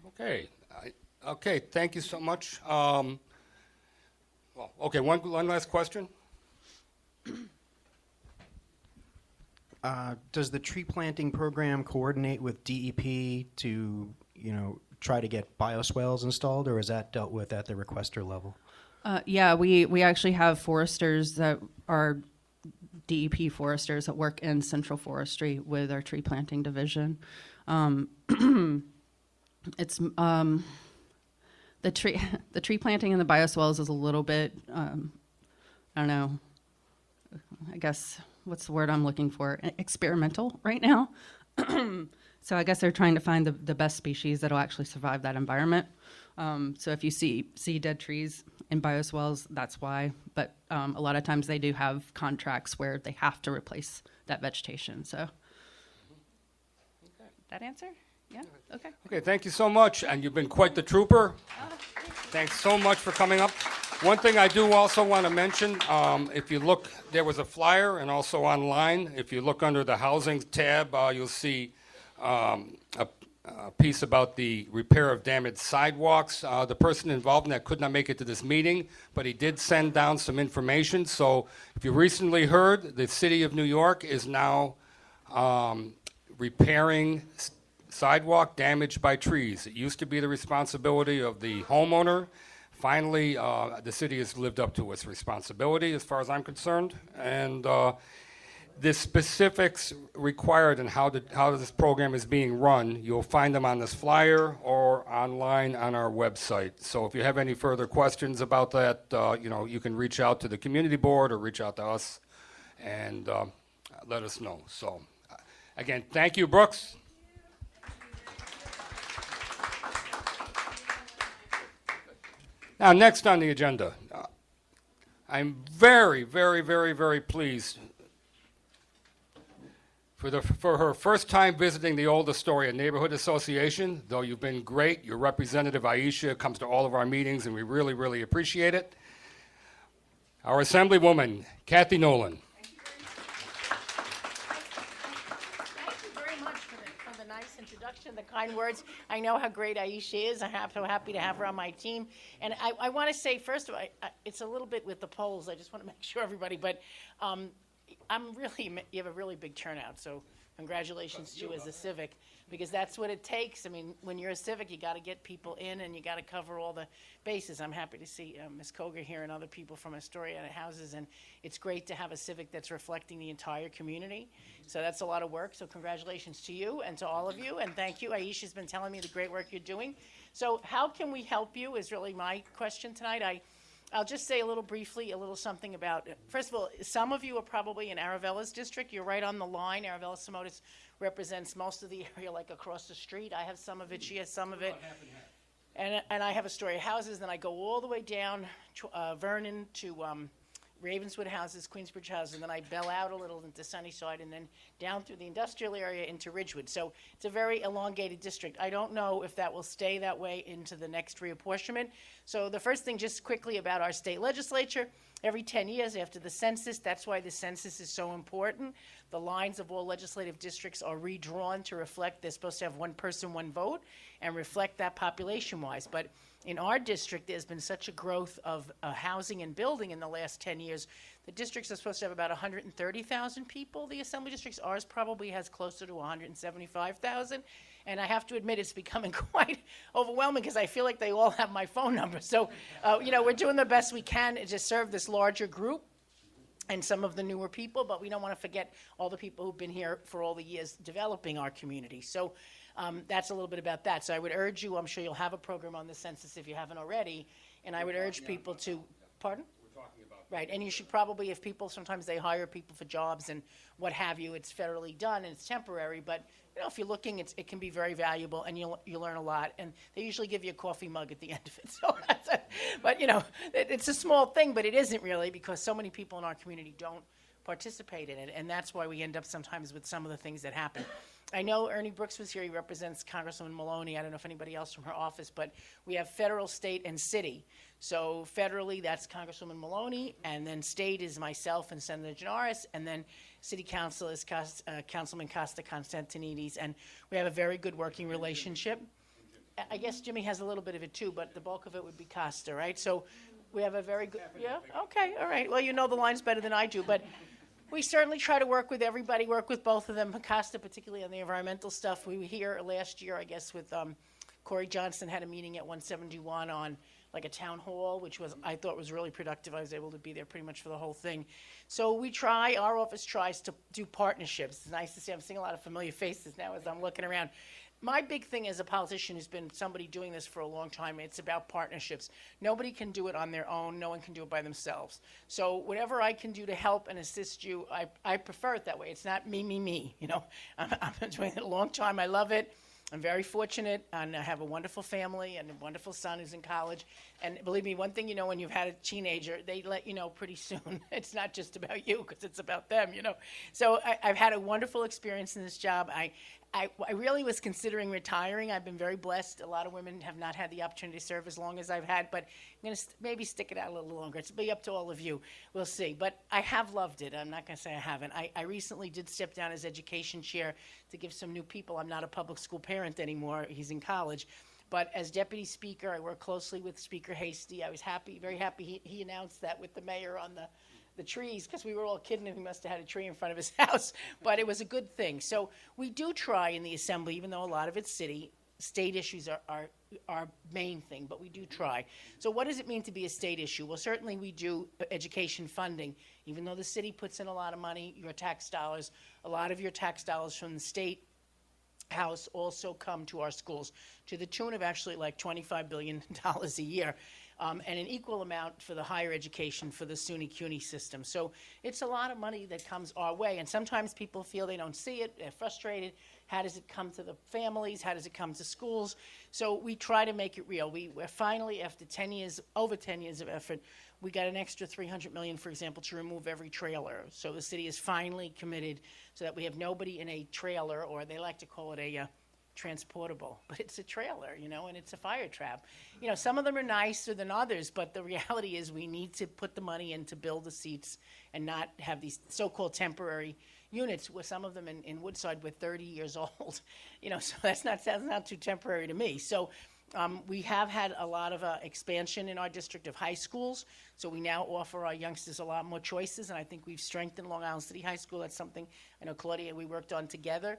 Okay. Okay, thank you so much. One last question. Does the tree planting program coordinate with DEP to, try to get bioswales installed, or is that dealt with at the requester level? Yeah, we actually have foresters that are DEP foresters that work in Central Forestry with our tree planting division. It's the tree planting and the bioswales is a little bit I don't know. I guess what's the word I'm looking for? Experimental right now. So I guess they're trying to find the best species that'll actually survive that environment. So if you see dead trees in bioswales, that's why. But a lot of times they do have contracts where they have to replace that vegetation. So that answer? Yeah. Okay. Okay, thank you so much, and you've been quite the trooper. Thanks so much for coming up. One thing I do also want to mention, if you look, there was a flyer, and also online, if you look under the housing tab, you'll see a piece about the repair of damaged sidewalks. The person involved in that could not make it to this meeting, but he did send down some information. So if you recently heard, the city of New York is now repairing sidewalk damaged by trees. It used to be the responsibility of the homeowner. Finally, the city has lived up to its responsibility as far as I'm concerned. And the specifics required and how this program is being run, you'll find them on this flyer or online on our website. So if you have any further questions about that, you can reach out to the community board or reach out to us and let us know. So again, thank you, Brooks. Now, next on the agenda, I'm very, very, very, very pleased for her first time visiting the Old Astoria Neighborhood Association. Though you've been great, your representative Aisha comes to all of our meetings, and we really, really appreciate it. Our Assemblywoman, Cathy Nolan. For the nice introduction, the kind words. I know how great Aisha is. I'm so happy to have her on my team. And I want to say, first of all, it's a little bit with the polls. I just want to make sure everybody, but you have a really big turnout. So congratulations to you as a civic, because that's what it takes. I mean, when you're a civic, you got to get people in and you got to cover all the bases. I'm happy to see Ms. Koger here and other people from Astoria houses, and it's great to have a civic that's reflecting the entire community. So that's a lot of work. So congratulations to you and to all of you, and thank you. Aisha's been telling me the great work you're doing. So how can we help you is really my question tonight. I'll just say a little briefly, a little something about, first of all, some of you are probably in Aravella's district. You're right on the line. Aravella Samotis represents most of the area, like across the street. I have some of it, she has some of it. And I have Astoria houses, then I go all the way down Vernon to Ravenswood houses, Queensbridge houses, and then I bell out a little into Sunnyside and then down through the industrial area into Ridgewood. So it's a very elongated district. I don't know if that will stay that way into the next reapportionment. So the first thing, just quickly about our state legislature, every 10 years after the census, that's why the census is so important. The lines of all legislative districts are redrawn to reflect, they're supposed to have one person, one vote, and reflect that population-wise. But in our district, there's been such a growth of housing and building in the last 10 years. The districts are supposed to have about 130,000 people. The assembly districts, ours probably has closer to 175,000. And I have to admit, it's becoming quite overwhelming because I feel like they all have my phone number. So, we're doing the best we can to serve this larger group and some of the newer people, but we don't want to forget all the people who've been here for all the years developing our community. So that's a little bit about that. So I would urge you, I'm sure you'll have a program on the census if you haven't already, and I would urge people to, pardon? We're talking about. Right, and you should probably, if people, sometimes they hire people for jobs and what have you, it's federally done and it's temporary, but if you're looking, it can be very valuable and you'll learn a lot, and they usually give you a coffee mug at the end of it. So that's but it's a small thing, but it isn't really, because so many people in our community don't participate in it, and that's why we end up sometimes with some of the things that happen. I know Ernie Brooks was here. He represents Congresswoman Maloney. I don't know if anybody else from her office, but we have federal, state, and city. So federally, that's Congresswoman Maloney, and then state is myself and Senator Janaris, and then city council is Councilman Constantinides, and we have a very good working relationship. I guess Jimmy has a little bit of it too, but the bulk of it would be Costa, right? So we have a very good, yeah, okay, all right. Well, you know the lines better than I do, but we certainly try to work with everybody, work with both of them. Costa, particularly on the environmental stuff. We were here last year, I guess, with Corey Johnson had a meeting at 171 on like a town hall, which I thought was really productive. I was able to be there pretty much for the whole thing. So our office tries to do partnerships. It's nice to see, I'm seeing a lot of familiar faces now as I'm looking around. My big thing as a politician has been somebody doing this for a long time. It's about partnerships. Nobody can do it on their own. No one can do it by themselves. So whatever I can do to help and assist you, I prefer it that way. It's not me. I've been doing it a long time. I love it. I'm very fortunate, and I have a wonderful family and a wonderful son who's in college. And believe me, one thing when you've had a teenager, they let you know pretty soon. It's not just about you, because it's about them, So I've had a wonderful experience in this job. I really was considering retiring. I've been very blessed. A lot of women have not had the opportunity to serve as long as I've had, but I'm going to maybe stick it out a little longer. It's be up to all of you. We'll see. But I have loved it. I'm not going to say I haven't. I recently did step down as education chair to give some new people. I'm not a public school parent anymore. He's in college. But as deputy speaker, I work closely with Speaker Hasty. I was happy, very happy. He announced that with the mayor on the trees, because we were all kidding him. He must have had a tree in front of his house, but it was a good thing. So we do try in the Assembly, even though a lot of it's state issues are our main thing, but we do try. So what does it mean to be a state issue? Well, certainly we do education funding. Even though the city puts in a lot of money, your tax dollars, a lot of your tax dollars from the state house also come to our schools, to the tune of actually like $25 billion a year. And an equal amount for the higher education for the SUNY CUNY system. So it's a lot of money that comes our way. And sometimes people feel they don't see it, they're frustrated. How does it come to the families? How does it come to schools? So we try to make it real. We're finally, after 10 years, over 10 years of effort, we got an extra $300 million, for example, to remove every trailer. So the city is finally committed so that we have nobody in a trailer, or they like to call it a transportable, but it's a trailer, and it's a fire trap. Some of them are nicer than others, but the reality is we need to put the money in to build the seats and not have these so-called temporary units, where some of them in Woodside were 30 years old. So that's not too temporary to me. So we have had a lot of expansion in our district of high schools, so we now offer our youngsters a lot more choices, and I think we've strengthened Long Island City High School. That's something I know Claudia and we worked on together.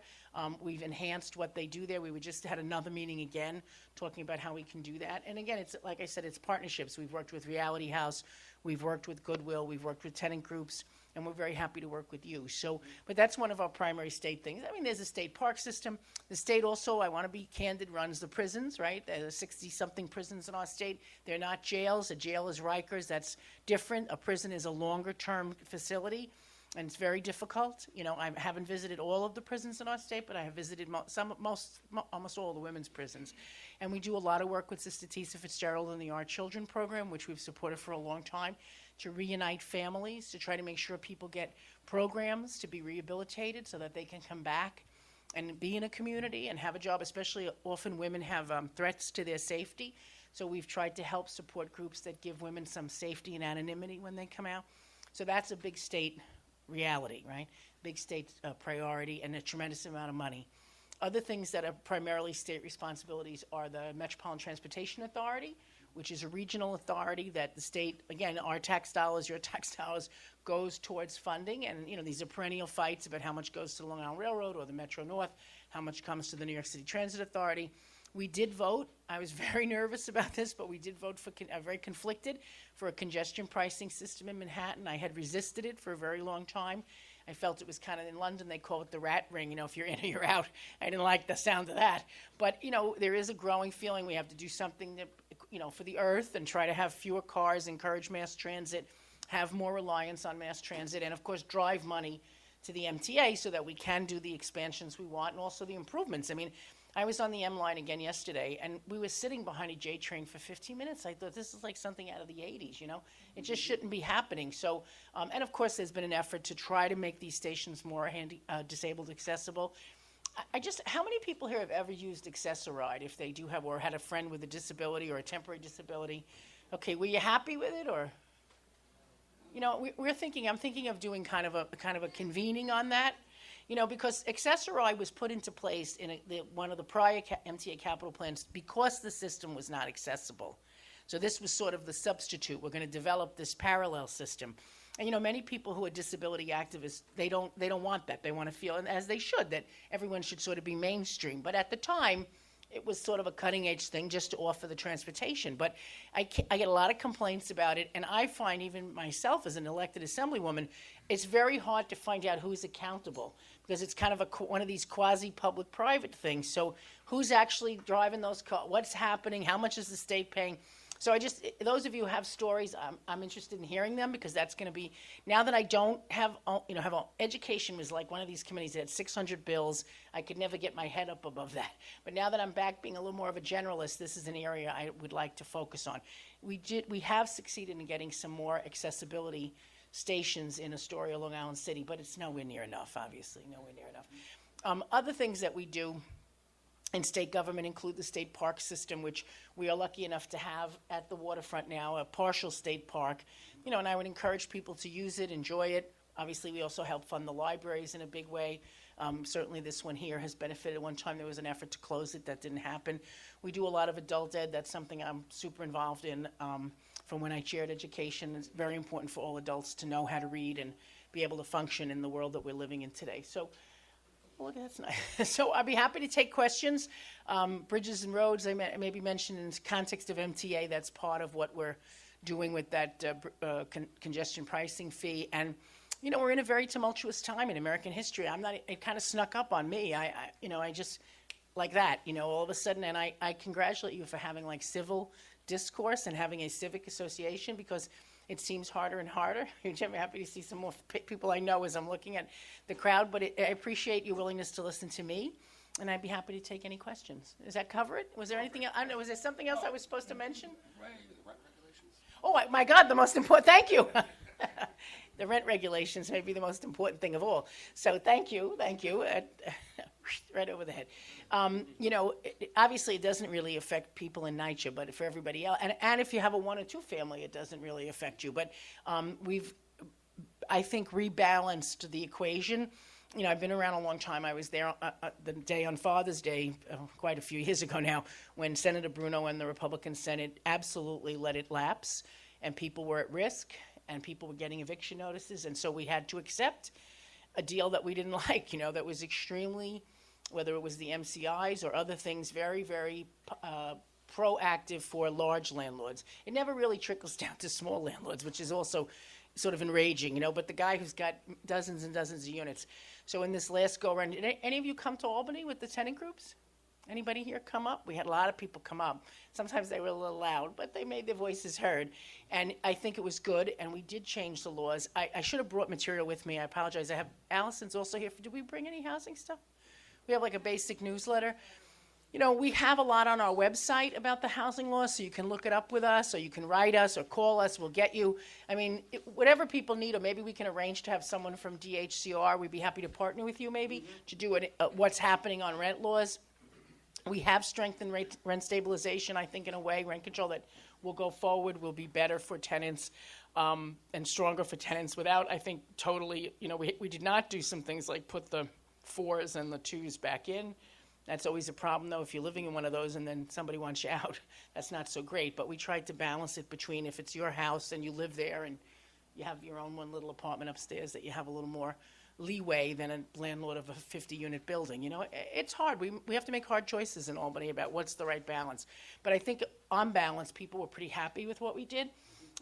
We've enhanced what they do there. We just had another meeting again talking about how we can do that. And again, it's like I said, it's partnerships. We've worked with Reality House, we've worked with Goodwill, we've worked with tenant groups, and we're very happy to work with you. So, but that's one of our primary state things. I mean, there's a state park system. The state also, I want to be candid, runs the prisons, right? There's 60-something prisons in our state. They're not jails. A jail is Rikers. That's different. A prison is a longer-term facility, and it's very difficult. I haven't visited all of the prisons in our state, but I have visited almost all the women's prisons. And we do a lot of work with Sister Tisa Fitzgerald in the Our Children program, which we've supported for a long time, to reunite families, to try to make sure people get programs to be rehabilitated so that they can come back and be in a community and have a job. Especially often women have threats to their safety. So we've tried to help support groups that give women some safety and anonymity when they come out. So that's a big state reality, right? Big state priority and a tremendous amount of money. Other things that are primarily state responsibilities are the Metropolitan Transportation Authority, which is a regional authority that the state, again, our tax dollars, your tax dollars, goes towards funding. And, these are perennial fights about how much goes to the Long Island Railroad or the Metro North, how much comes to the New York City Transit Authority. We did vote. I was very nervous about this, but we did vote for, very conflicted, for a congestion pricing system in Manhattan. I had resisted it for a very long time. I felt it was kind of, in London, they call it the rat ring, if you're in or you're out. I didn't like the sound of that. But, there is a growing feeling we have to do something that, for the earth, and try to have fewer cars, encourage mass transit, have more reliance on mass transit, and, of course, drive money to the MTA so that we can do the expansions we want and also the improvements. I mean, I was on the M line again yesterday, and we were sitting behind a J train for 15 minutes. I thought, this is like something out of the 80s, It just shouldn't be happening. So, and of course, there's been an effort to try to make these stations more disabled accessible. How many people here have ever used Accessoride, if they do have, or had a friend with a disability or a temporary disability? Okay, were you happy with it, or? I'm thinking of doing kind of a convening on that. Because Accessoride was put into place in one of the prior MTA capital plans because the system was not accessible. So this was sort of the substitute. We're going to develop this parallel system. And many people who are disability activists, they don't want that. They want to feel, and as they should, that everyone should sort of be mainstream. But at the time, it was sort of a cutting-edge thing just to offer the transportation. But I get a lot of complaints about it, and I find, even myself as an elected Assemblywoman, it's very hard to find out who's accountable, because it's kind of one of these quasi-public-private things. So who's actually driving those cars? What's happening? How much is the state paying? So those of you who have stories, I'm interested in hearing them, because that's going to be, now that I don't have, education was like one of these committees that had 600 bills. I could never get my head up above that. But now that I'm back being a little more of a generalist, this is an area I would like to focus on. We have succeeded in getting some more accessibility stations in Astoria, Long Island City, but it's nowhere near enough, obviously, nowhere near enough. Other things that we do in state government include the state park system, which we are lucky enough to have at the waterfront now, a partial state park. And I would encourage people to use it, enjoy it. Obviously, we also help fund the libraries in a big way. Certainly this one here has benefited. One time there was an effort to close it. That didn't happen. We do a lot of adult ed. That's something I'm super involved in from when I chaired education. It's very important for all adults to know how to read and be able to function in the world that we're living in today. So, look, that's nice. So I'd be happy to take questions. Bridges and roads, I maybe mentioned in the context of MTA, that's part of what we're doing with that congestion pricing fee. And we're in a very tumultuous time in American history. It kind of snuck up on me. I just, like that, all of a sudden, and I congratulate you for having like civil discourse and having a civic association, because it seems harder and harder. I'm happy to see some more people I know as I'm looking at the crowd, but I appreciate your willingness to listen to me, and I'd be happy to take any questions. Does that cover it? Was there anything else? I don't know, was there something else I was supposed to mention? Oh, my God, the most important, thank you. The rent regulations may be the most important thing of all. So thank you. Right over the head. Obviously it doesn't really affect people in NYCHA, but for everybody else, and if you have a 1 or 2 family, it doesn't really affect you. But we've, I think, rebalanced the equation. I've been around a long time. I was there the day on Father's Day, quite a few years ago now, when Senator Bruno and the Republican Senate absolutely let it lapse, and people were at risk, and people were getting eviction notices, and so we had to accept a deal that we didn't like, that was extremely, whether it was the MCIs or other things, very, very proactive for large landlords. It never really trickles down to small landlords, which is also sort of enraging, but the guy who's got dozens and dozens of units. So in this last go-around, did any of you come to Albany with the tenant groups? Anybody here come up? We had a lot of people come up. Sometimes they were a little loud, but they made their voices heard. And I think it was good, and we did change the laws. I should have brought material with me. I apologize. I have Allison's also here. Did we bring any housing stuff? We have like a basic newsletter. We have a lot on our website about the housing laws, so you can look it up with us, or you can write us or call us. We'll get you. Whatever people need, or maybe we can arrange to have someone from DHCR. We'd be happy to partner with you maybe to do what's happening on rent laws. We have strengthened rent stabilization, I think, in a way. Rent control that will go forward will be better for tenants and stronger for tenants without, I think, totally, we did not do some things like put the 4s and the 2s back in. That's always a problem, though, if you're living in one of those and then somebody wants you out. That's not so great. But we tried to balance it between if it's your house and you live there and you have your own one little apartment upstairs, that you have a little more leeway than a landlord of a 50-unit building. It's hard. We have to make hard choices in Albany about what's the right balance. But I think on balance, people were pretty happy with what we did,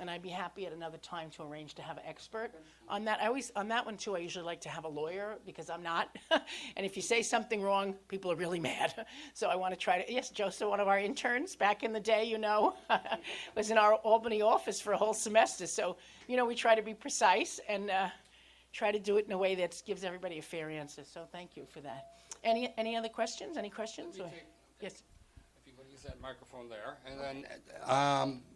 and I'd be happy at another time to arrange to have an expert on that. On that one, too, I usually like to have a lawyer because I'm not. And if you say something wrong, people are really mad. So I want to try to, yes, Joseph, one of our interns back in the day, was in our Albany office for a whole semester. So, we try to be precise and try to do it in a way that gives everybody a fair answer. So thank you for that. Any other questions? Any questions? Yes. If you want to use that microphone there. And then,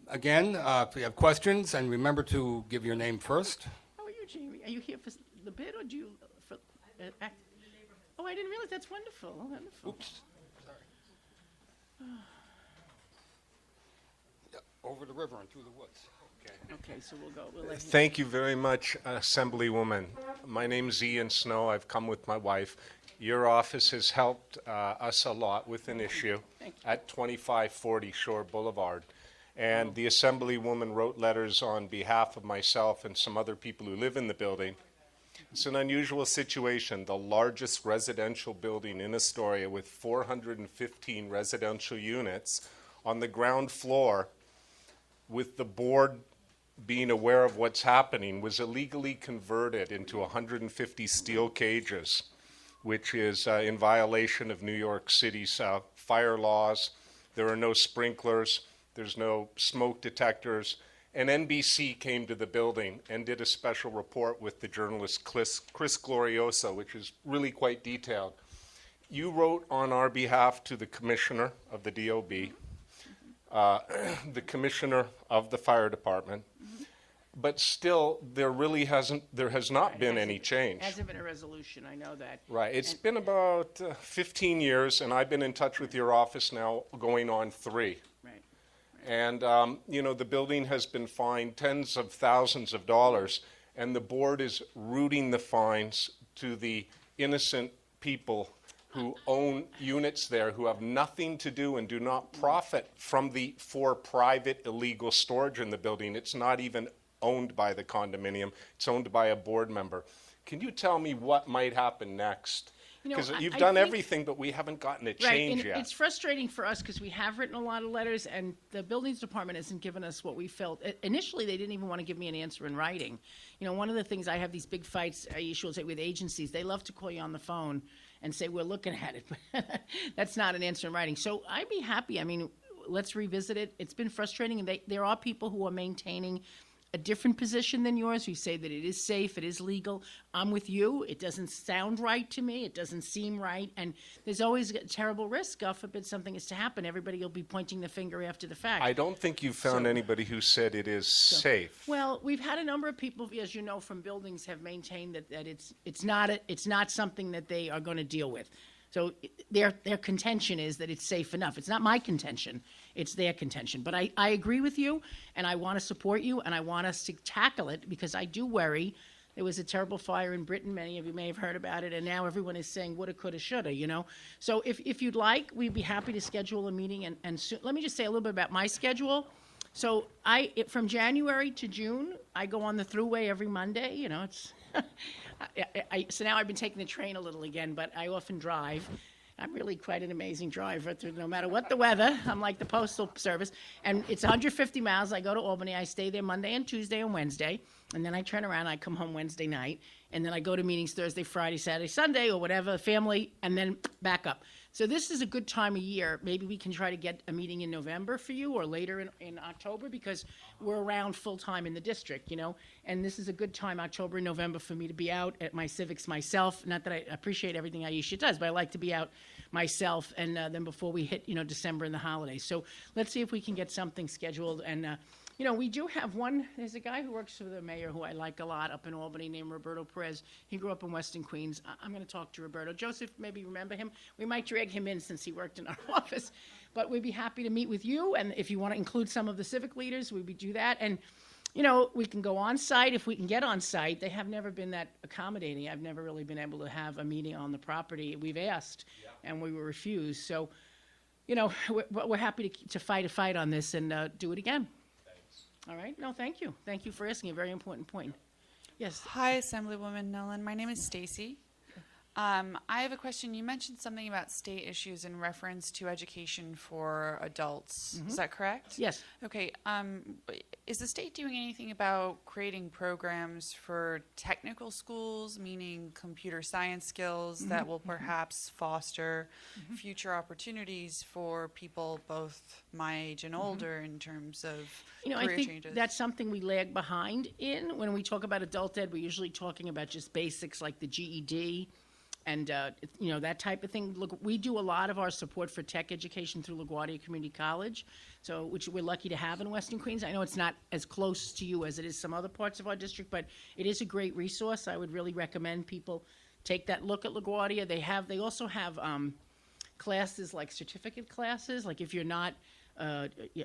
again, if you have questions, and remember to give your name first. How are you, Jamie? Are you here for the bid, or do you for act? Oh, I didn't realize. That's wonderful. Oh, wonderful. Oops. Sorry. Over the river and through the woods. Okay, so we'll go. We'll let Thank you very much, Assemblywoman. My name's Ian Snow. I've come with my wife. Your office has helped us a lot with an issue at 2540 Shore Boulevard. And the Assemblywoman wrote letters on behalf of myself and some other people who live in the building. It's an unusual situation. The largest residential building in Astoria with 415 residential units on the ground floor, with the board being aware of what's happening, was illegally converted into 150 steel cages, which is in violation of New York City's fire laws. There are no sprinklers, there's no smoke detectors, and NBC came to the building and did a special report with the journalist Chris Glorioso, which is really quite detailed. You wrote on our behalf to the commissioner of the DOB, the commissioner of the fire department, but still, there has not been any change. Hasn't been a resolution, I know that. Right. It's been about 15 years, and I've been in touch with your office now going on 3. Right. And, the building has been fined tens of thousands of dollars, and the board is routing the fines to the innocent people who own units there, who have nothing to do and do not profit from the for-private illegal storage in the building. It's not even owned by the condominium. It's owned by a board member. Can you tell me what might happen next? Because you've done everything, but we haven't gotten a change and yet. It's frustrating for us because we have written a lot of letters, and the buildings department hasn't given us what we felt. Initially, they didn't even want to give me an answer in writing. One of the things, I have these big fights, I usually say, with agencies. They love to call you on the phone and say, we're looking at it, but that's not an answer in writing. So I'd be happy. Let's revisit it. It's been frustrating, and there are people who are maintaining a different position than yours, who say that it is safe, it is legal. I'm with you. It doesn't sound right to me. It doesn't seem right. And there's always a terrible risk. God forbid something is to happen. Everybody will be pointing the finger after the fact. I don't think you've found anybody who said it is safe. Well, we've had a number of people, as you know, from buildings have maintained that it's not something that they are going to deal with. So their contention is that it's safe enough. It's not my contention. It's their contention. But I agree with you, and I want to support you, and I want us to tackle it, because I do worry. There was a terrible fire in Britain. Many of you may have heard about it, and now everyone is saying woulda, coulda, shoulda, So if you'd like, we'd be happy to schedule a meeting. And let me just say a little bit about my schedule. So from January to June, I go on the thruway every Monday. It's... So now I've been taking the train a little again, but I often drive. I'm really quite an amazing driver, no matter what the weather. I'm like the Postal Service. And it's 150 miles. I go to Albany. I stay there Monday and Tuesday and Wednesday. And then I turn around. I come home Wednesday night. And then I go to meetings Thursday, Friday, Saturday, Sunday, or whatever, family, and then back up. So this is a good time of year. Maybe we can try to get a meeting in November for you, or later in October, because we're around full-time in the district, And this is a good time, October and November, for me to be out at my civics myself. Not that I appreciate everything Aisha does, but I like to be out myself, and then before we hit, December and the holidays. So let's see if we can get something scheduled. And, we do have there's a guy who works for the mayor who I like a lot up in Albany named Roberto Perez. He grew up in Western Queens. I'm going to talk to Roberto. Joseph, maybe you remember him. We might drag him in since he worked in our office. But we'd be happy to meet with you. And if you want to include some of the civic leaders, we would do that. And, we can go on site if we can get on site. They have never been that accommodating. I've never really been able to have a meeting on the property. We've asked, and we were refused. So, we're happy to fight a fight on this and do it again. All right. No, thank you. Thank you for asking a very important point. Yes. Hi, Assemblywoman Nolan. My name is Stacy. I have a question. You mentioned something about state issues in reference to education for adults. Mhm. Is that correct? Yes. Okay. Is the state doing anything about creating programs for technical schools, meaning computer science skills, that will perhaps foster future opportunities for people both my age and older in terms of I career think changes? that's something we lag behind in. When we talk about adult ed, we're usually talking about just basics like the GED and, that type of thing. Look, we do a lot of our support for tech education through LaGuardia Community College, which we're lucky to have in Western Queens. I know it's not as close to you as it is some other parts of our district, but it is a great resource. I would really recommend people take that look at LaGuardia. They also have classes like certificate classes, like if you're not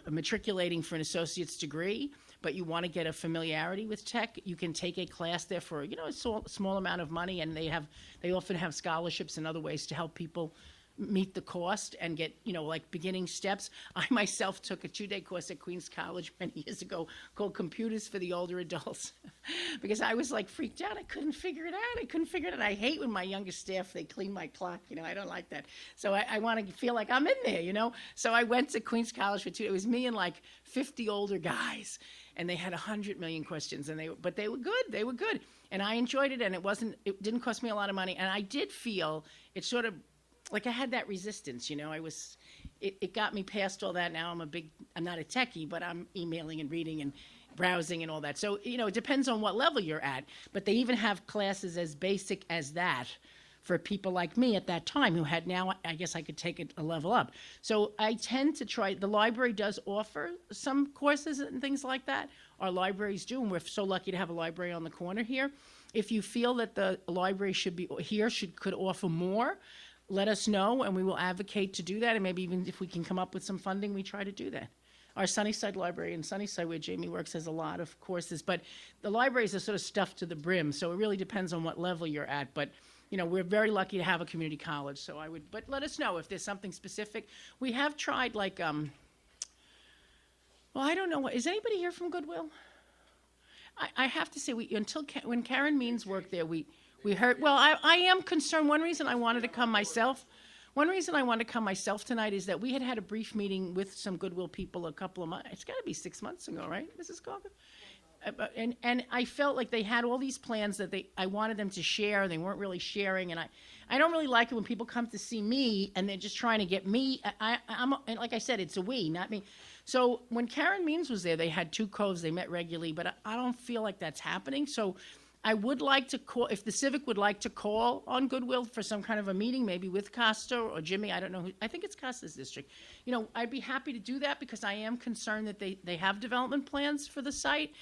matriculating for an associate's degree, but you want to get a familiarity with tech, you can take a class there for a small amount of money, and they often have scholarships and other ways to help people meet the cost and get like beginning steps. I myself took a 2-day course at Queens College many years ago called Computers for the Older Adults because I was like freaked out. I couldn't figure it out. I hate when my youngest staff, they clean my clock. I don't like that. So I want to feel like I'm in there. So I went to Queens College for 2 days. It was me and like 50 older guys, and they had 100 million questions, but they were good. They were good, and I enjoyed it. And it didn't cost me a lot of money, and I did feel it sort of like I had that resistance. It got me past all that. Now I'm not a techie, but I'm emailing and reading and browsing and all that. So it depends on what level you're at. But they even have classes as basic as that for people like me at that time who had now, I guess I could take it a level up. So I tend to try, the library does offer some courses and things like that our libraries do, and we're so lucky to have a library on the corner here. If you feel that the library could offer more, let us know, and we will advocate to do that, and maybe even if we can come up with some funding, we try to do that. Our Sunnyside library in Sunnyside, where Jamie works, has a lot of courses, but the libraries are sort of stuffed to the brim, so it really depends on what level you're at. But we're very lucky to have a community college, so but let us know if there's something specific. We have tried well, I don't know, is anybody here from Goodwill? I have to say, when Karen Means worked there, we heard, well, I am concerned. One reason I wanted to come myself tonight is that we had a brief meeting with some Goodwill people a couple of months, it's got to be 6 months ago, right, Mrs. Cogan? And I felt like they had all these plans that I wanted them to share, and they weren't really sharing, and I don't really like it when people come to see me and they're just trying to get me. I'm like I said, it's a we, not me. So when Karen Means was there, they had 2 codes, they met regularly, but I don't feel like that's happening. So I would like to call, if the Civic would like to call on Goodwill for some kind of a meeting, maybe with Costa or Jimmy, I don't know who, I think it's Costa's district. I'd be happy to do that because I am concerned that they have development plans for the site.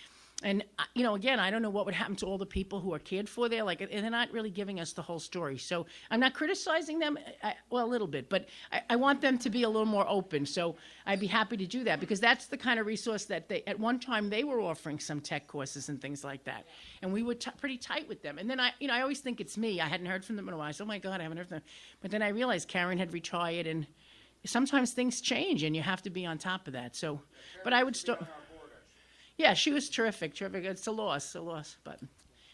And, again, I don't know what would happen to all the people who are cared for there. And they're not really giving us the whole story. So I'm not criticizing them, a little bit, but I want them to be a little more open. So I'd be happy to do that because that's the kind of resource that at one time they were offering some tech courses and things like that. And we were pretty tight with them. And then I always think it's me. I hadn't heard from them in a while. I said, oh, my God, I haven't heard from them. But then I realized Karen had retired, and sometimes things change, and you have to be on top of that. So, but I would still... Yeah, she was terrific. It's a loss, but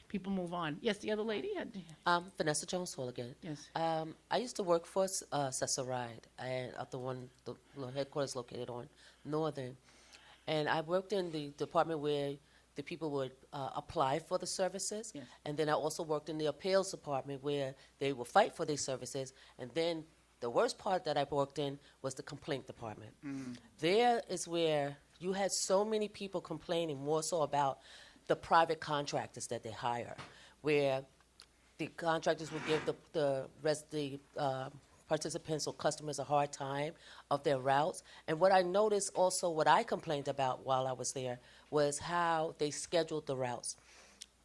people move on. Yes, the other lady had. Vanessa Jones Hall again. Yes. I used to work for Cesaride, and the headquarters located on Northern, and I worked in the department where the people would apply for the services, yes. And then I also worked in the appeals department where they would fight for these services, and then the worst part that I worked in was the complaint department. There is where you had so many people complaining more so about the private contractors that they hire, where the contractors would give the participants or customers a hard time of their routes. And what I noticed also, what I complained about while I was there, was how they scheduled the routes.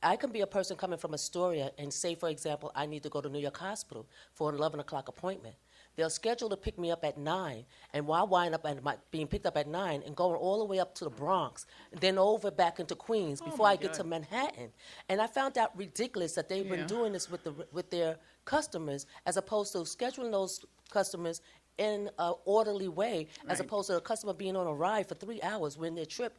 I can be a person coming from Astoria and say, for example, I need to go to New York Hospital for an 11 o'clock appointment. They'll schedule to pick me up at 9, and while wind up and being picked up at 9 and going all the way up to the Bronx, and then over back into Queens before I get to Manhattan. And I found out ridiculous that they've been doing this with their customers, as opposed to scheduling those customers in an orderly way, as opposed to a customer being on a ride for 3 hours when their trip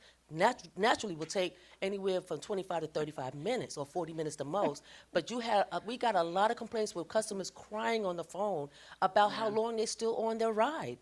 naturally would take anywhere from 25 to 35 minutes or 40 minutes the most. But we got a lot of complaints with customers crying on the phone about how long they're still on their ride.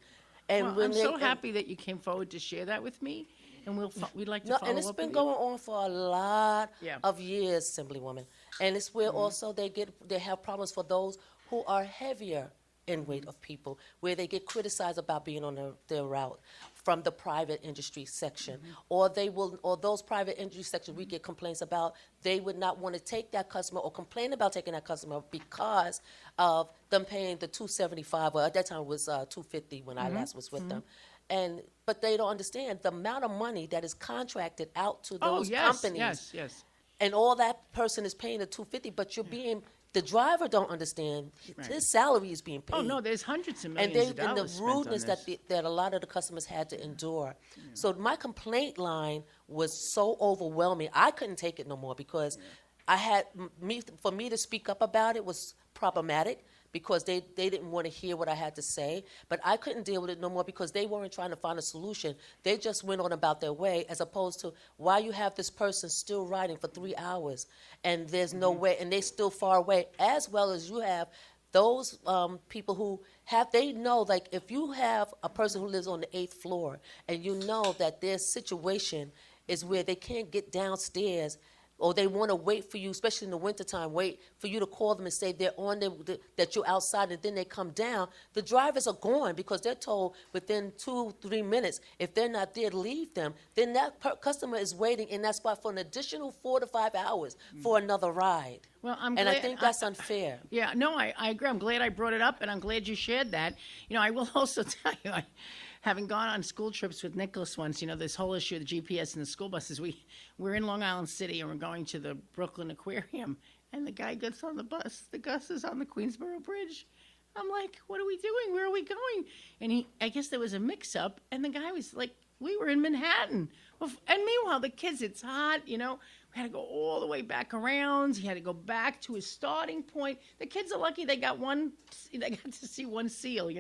And I'm so happy that you came forward to share that with me, and we'd like to follow up. And it's been going on for a lot of years, Assemblywoman. And it's where also they have problems for those who are heavier in weight of people, where they get criticized about being on their route from the private industry section, or those private industry sections we get complaints about, they would not want to take that customer or complain about taking that customer because of them paying the $275, or at that time it was $250 when I last was with them. But they don't understand the amount of money that is contracted out to those companies. Yes. And all that person is paying the $250, but the driver don't understand his salary is being paid. Oh no, there's hundreds of millions of dollars and the rudeness that a lot of the customers had to endure. So my complaint line was so overwhelming. I couldn't take it no more because for me to speak up about it was problematic, because they didn't want to hear what I had to say. But I couldn't deal with it no more because they weren't trying to find a solution. They just went on about their way, as opposed to why you have this person still riding for 3 hours and there's no way, and they're still far away, as well as you have those people who they know, like if you have a person who lives on the 8th floor and you know that their situation is where they can't get downstairs, or they want to wait for you, especially in the wintertime, wait for you to call them and say they're on that you're outside, and then they come down. The drivers are gone because they're told within 2-3 minutes, if they're not there to leave them, then that customer is waiting in that spot for an additional 4 to 5 hours for another ride. Well, I think that's unfair. Yeah, no, I agree. I'm glad I brought it up, and I'm glad you shared that. I will also tell you, having gone on school trips with Nicholas once, this whole issue of the GPS and the school buses, we're in Long Island City and we're going to the Brooklyn Aquarium, and the guy gets on the bus. The Gus is on the Queensboro Bridge. I'm like, what are we doing? Where are we going? And I guess there was a mix-up, and the guy was like, we were in Manhattan. And meanwhile, the kids, it's hot, we had to go all the way back around. He had to go back to his starting point. The kids are lucky they got to see one seal,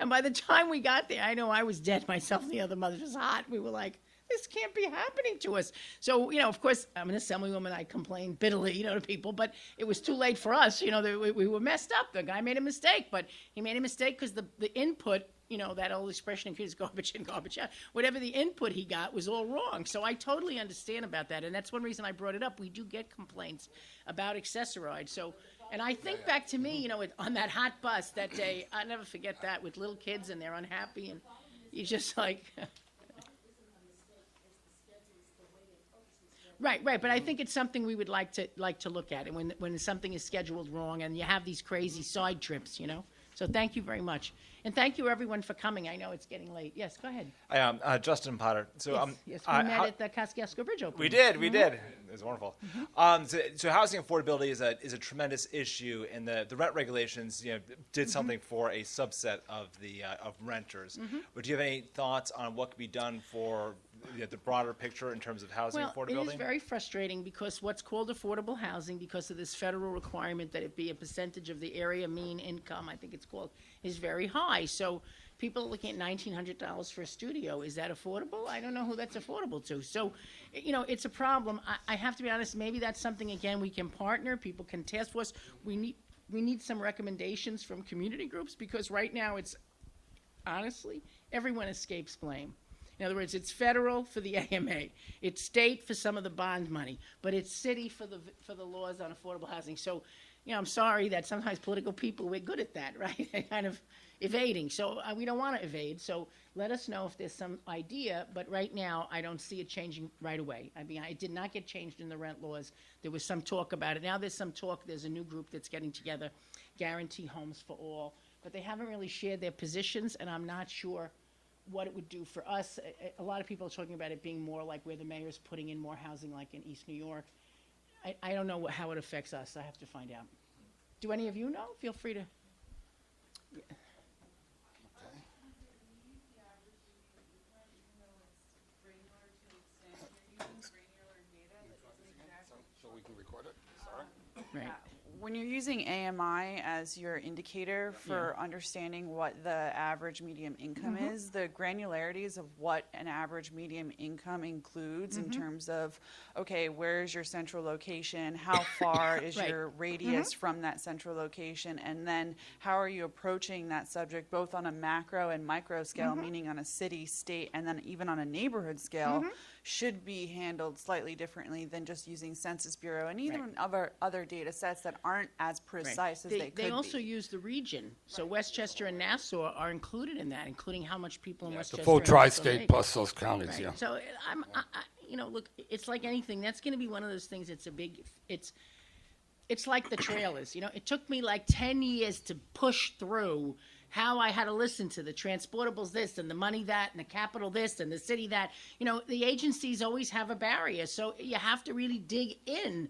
And by the time we got there, I know I was dead myself and the other mother was hot. We were like, this can't be happening to us. So, of course, I'm an Assemblywoman. I complained bitterly, to people, but it was too late for us. We were messed up. The guy made a mistake, but he made a mistake because the input, that old expression in kids, garbage in, garbage out. Whatever the input he got was all wrong. So I totally understand about that, and that's one reason I brought it up. We do get complaints about accessorides. So, and I think back to me, on that hot bus that day, I'll never forget that, with little kids and they're unhappy, and you just like... Right, but I think it's something we would like to look at, and when something is scheduled wrong, and you have these crazy side trips, So thank you very much, and thank you everyone for coming. I know it's getting late. Yes, go ahead. I am Justin Potter. So yes, we met at the Kosciuszko Bridge opening. We did. It was wonderful. So housing affordability is a tremendous issue, and the rent regulations did something for a subset of the of renters. But do you have any thoughts on what could be done for the broader picture in terms of housing affordability? It is very frustrating because what's called affordable housing, because of this federal requirement that it be a percentage of the area mean income, I think it's called, is very high. So people are looking at $1,900 for a studio. Is that affordable? I don't know who that's affordable to. So, it's a problem. I have to be honest, maybe that's something, again, we can partner. People can task force. We need some recommendations from community groups, because right now it's, honestly, everyone escapes blame. In other words, it's federal for the AMA, it's state for some of the bond money, but it's city for the laws on affordable housing. So, I'm sorry that sometimes political people, we're good at that, right? They're kind of evading. So we don't want to evade. So let us know if there's some idea. But right now, I don't see it changing right away. I mean, it did not get changed in the rent laws. There was some talk about it. Now there's some talk. There's a new group that's getting together, Guarantee Homes for All. But they haven't really shared their positions, and I'm not sure what it would do for us. A lot of people are talking about it being more like where the mayor's putting in more housing, like in East New York. I don't know how it affects us. I have to find out. Do any of you know? Feel free to. Yeah. So we can record it? Sorry. Right. When you're using AMI as your indicator for understanding what the average medium income is, the granularities of what an average medium income includes in terms of, okay, where's your central location? How far is your radius from that central location? And then how are you approaching that subject both on a macro and micro scale, meaning on a city, state, and then even on a neighborhood scale, should be handled slightly differently than just using Census Bureau and even other data sets that aren't as precise as they could be. They also use the region. So Westchester and Nassau are included in that, including how much people in Westchester. The full and Nassau tri-state make. plus those counties, Right. yeah. So look, it's like anything. That's going to be one of those things. It's like the trailers. It took me like 10 years to push through how I had to listen to the transportables this and the money that and the capital this and the city that. The agencies always have a barrier, so you have to really dig in.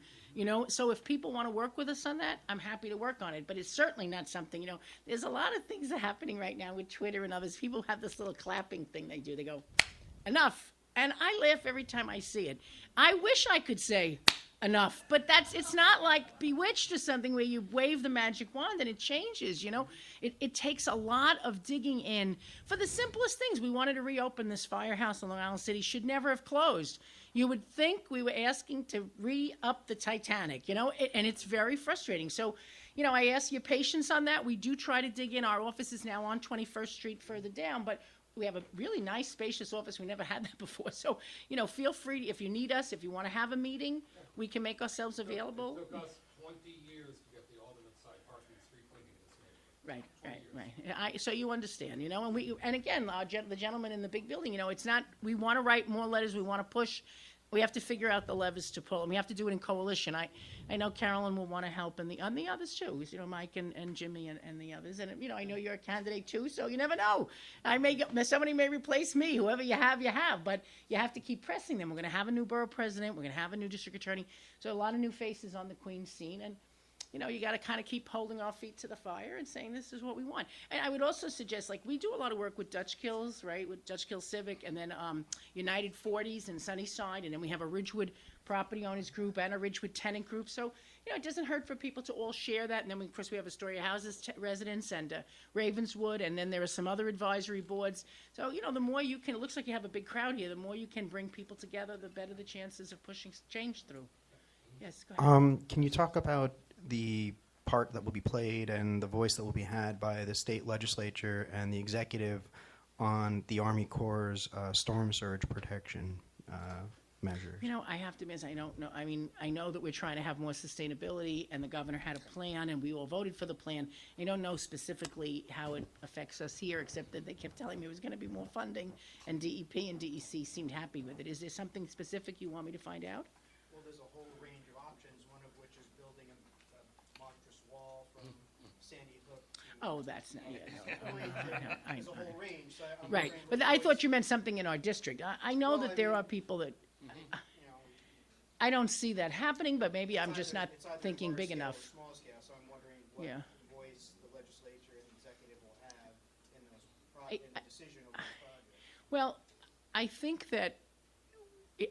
So if people want to work with us on that, I'm happy to work on it. But it's certainly not something, there's a lot of things that are happening right now with Twitter and others. People have this little clapping thing they do. They go, enough. And I laugh every time I see it. I wish I could say enough, but it's not like Bewitched or something where you wave the magic wand and it changes. It takes a lot of digging in for the simplest things. We wanted to reopen this firehouse in Long Island City, should never have closed. You would think we were asking to re-up the Titanic, and it's very frustrating. So, I ask your patience on that. We do try to dig in. Our office is now on 21st Street further down, but we have a really nice, spacious office. We never had that before. So, feel free, if you need us, if you want to have a meeting, we can make ourselves available. It took us 20 years to get the alternate side parking street cleaning in this neighborhood. Right. So you understand, and again, the gentleman in the big building, it's not, we want to write more letters, we want to push we have to figure out the levers to pull, and we have to do it in coalition. I know Carolyn will want to help, and the others too, you know, Mike and Jimmy and the others. And, you know, I know you're a candidate too, so you never know. Somebody may replace me. Whoever you have, but you have to keep pressing them. We're going to have a new borough president. We're going to have a new district attorney. So a lot of new faces on the Queens scene, and you know, you got to kind of keep holding our feet to the fire and saying this is what we want. And I would also suggest, like, we do a lot of work with Dutch Kills, right, with Dutch Kill Civic, and then United 40s in Sunnyside, and then we have a Ridgewood property owners group and a Ridgewood tenant group. So, you know, it doesn't hurt for people to all share that. And then, of course, we have Astoria Houses residents and Ravenswood, and then there are some other advisory boards. So, you know, the more you can, it looks like you have a big crowd here, the more you can bring people together, the better the chances of pushing change through. Yes, go ahead. Can you talk about the part that will be played and the voice that will be had by the state legislature and the executive on the Army Corps' storm surge protection measures? You know, I have to admit, I don't know. I mean, I know that we're trying to have more sustainability, and the governor had a plan, and we all voted for the plan. I don't know specifically how it affects us here, except that they kept telling me it was going to be more funding, and DEP and DEC seemed happy with it. Is there something specific you want me to find out? Well, there's a whole range of options, one of which is building a monstrous wall from Sandy Hook. Oh, that's not, yeah, no, There's a whole range. So I'm right, wondering but what I choice- thought you meant something in our district. I know that there are people that, I don't see that happening, but maybe I'm just not it's either thinking large big scale or enough. small scale, so I'm wondering what Yeah. voice the legislature and the executive will have in in the decision of those projects. Well, I think that,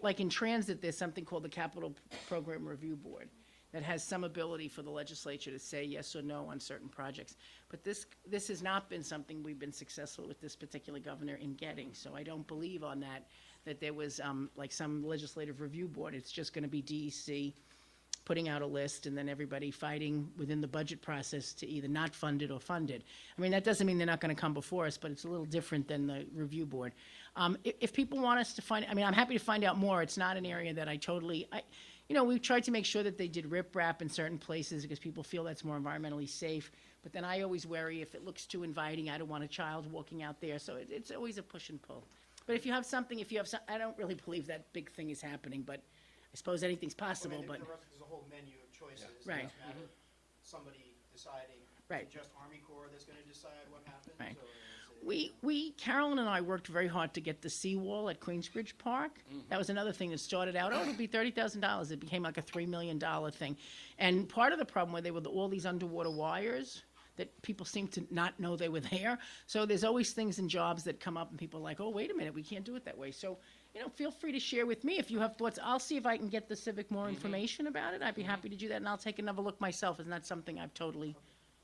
like in transit, there's something called the Capital Program Review Board that has some ability for the legislature to say yes or no on certain projects. But this has not been something we've been successful with this particular governor in getting. So I don't believe on that there was like some legislative review board. It's just going to be DEC putting out a list and then everybody fighting within the budget process to either not fund it or fund it. I mean, that doesn't mean they're not going to come before us, but it's a little different than the review board. If people want us to find, I mean, I'm happy to find out more. It's not an area that you know, we've tried to make sure that they did riprap in certain places because people feel that's more environmentally safe. But then I always worry if it looks too inviting, I don't want a child walking out there. So it's always a push and pull. But if you have something, I don't really believe that big thing is happening, but I suppose anything's possible. But There's a whole menu of choices. Right. It doesn't matter somebody deciding. Right. Is it just Army Corps that's going to decide what happens? Right. Or is it- Carolyn and I worked very hard to get the seawall at Queensbridge Park. That was another thing that started out, it would be $30,000. It became like a $3 million thing. And part of the problem where they were all these underwater wires that people seem to not know they were there. So there's always things and jobs that come up and people are like, oh, wait a minute, we can't do it that way. So, you know, feel free to share with me if you have thoughts. I'll see if I can get the Civic more information about it. I'd be happy to do that, and I'll take another look myself. It's not something I've totally...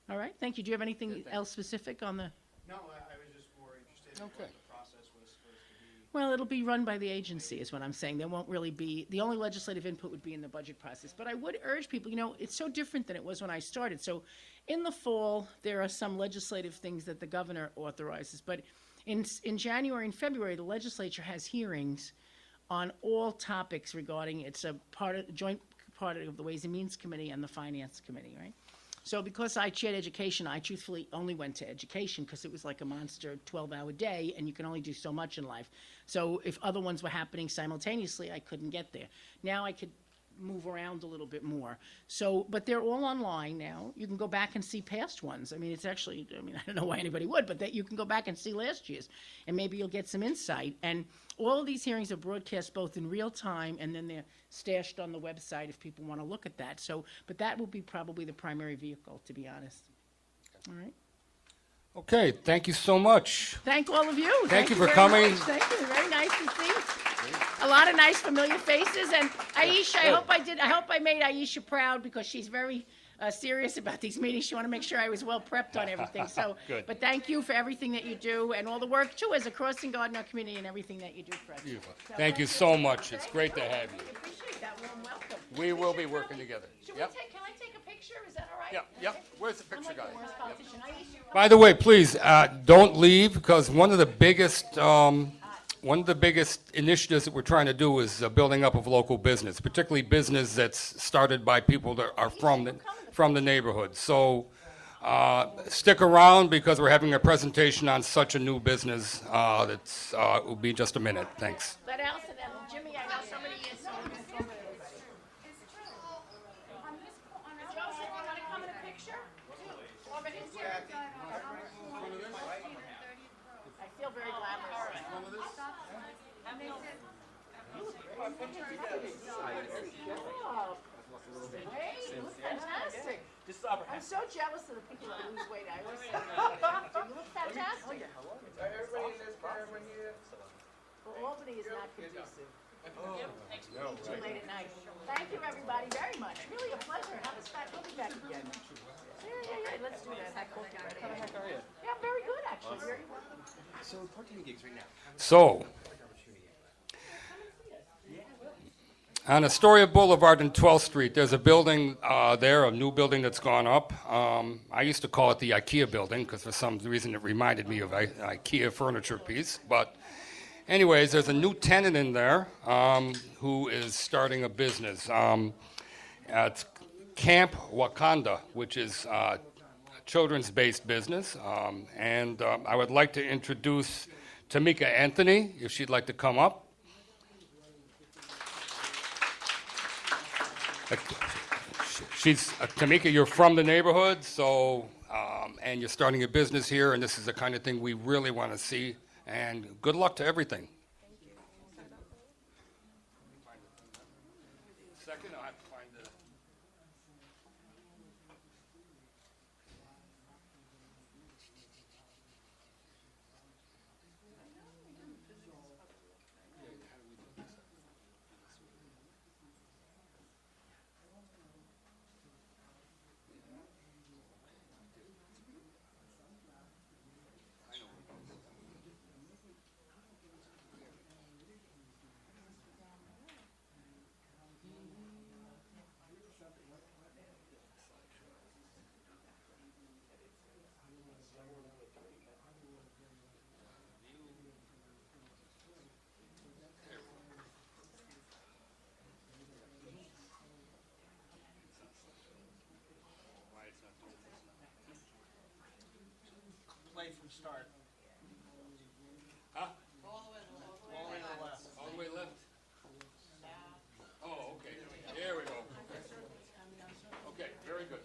All right, thank you. Do you have anything else specific on the... No, I was just more interested in what the process was supposed to be. Well, it'll be run by the agency is what I'm saying. There won't really be, the only legislative input would be in the budget process. But I would urge people, you know, it's so different than it was when I started. So in the fall, there are some legislative things that the governor authorizes. But in January and February, the legislature has hearings on all topics regarding, it's a joint part of the Ways and Means Committee and the Finance Committee, right? So because I chaired education, I truthfully only went to education because it was like a monster 12-hour day, and you can only do so much in life. So if other ones were happening simultaneously, I couldn't get there. Now I could move around a little bit more. So, but they're all online now. You can go back and see past ones. I mean, it's actually, I mean, I don't know why anybody would, but that you can go back and see last year's, and maybe you'll get some insight. And all of these hearings are broadcast both in real time, and then they're stashed on the website if people want to look at that. So, but that will be probably the primary vehicle, to be honest. All right. Okay, thank you so much. Thank all of you. Thank you for very coming. much. Thank you. Very nice to see. A lot of nice familiar faces. And Aisha, I hope I made Aisha proud because she's very serious about these meetings. She wanted to make sure I was well prepped on everything. So, Good. But thank you for everything that you do and all the work too as a crossing guard in our community and everything that you do for us. Beautiful. So Thank you so much. It's great to have you. I appreciate that warm welcome. We will be working together. Can Yep. I take a picture? Is that all right? Yep. Where's the I'm picture like guy? the worst politician. Aisha, By the way, please don't leave because one of the biggest initiatives that we're trying to do is building up of local business, particularly business that's started by people that are from the neighborhood. So stick around because we're having a presentation on such a new business. It will be just a minute. Thanks. Let Allison and Jimmy, I know somebody is. Fantastic. I'm so jealous of the people that lose weight. I always say that. You look fantastic. Everybody in this camera here? Well, Albany is not conducive. Too late at night. Thank you, everybody, very much. Really a pleasure. Have us back. We'll be back again. Yeah. Let's do that. How the heck are you? Yeah, I'm very good, actually. Very well. So, part-time gigs right now. So, on Astoria Boulevard and 12th Street, there's a building there, a new building that's gone up. I used to call it the IKEA building because for some reason it reminded me of an IKEA furniture piece. But anyways, there's a new tenant in there who is starting a business. It's Camp Wakanda, which is a children's-based business. And I would like to introduce Tamika Anthony, if she'd like to come up. Tamika, you're from the neighborhood, so and you're starting a business here, and this is the kind of thing we really want to see. And good luck to everything. Second, I have to find the. Play from start. Huh? All the way to the left. All the way left? Oh, okay. There we go. Okay, very good.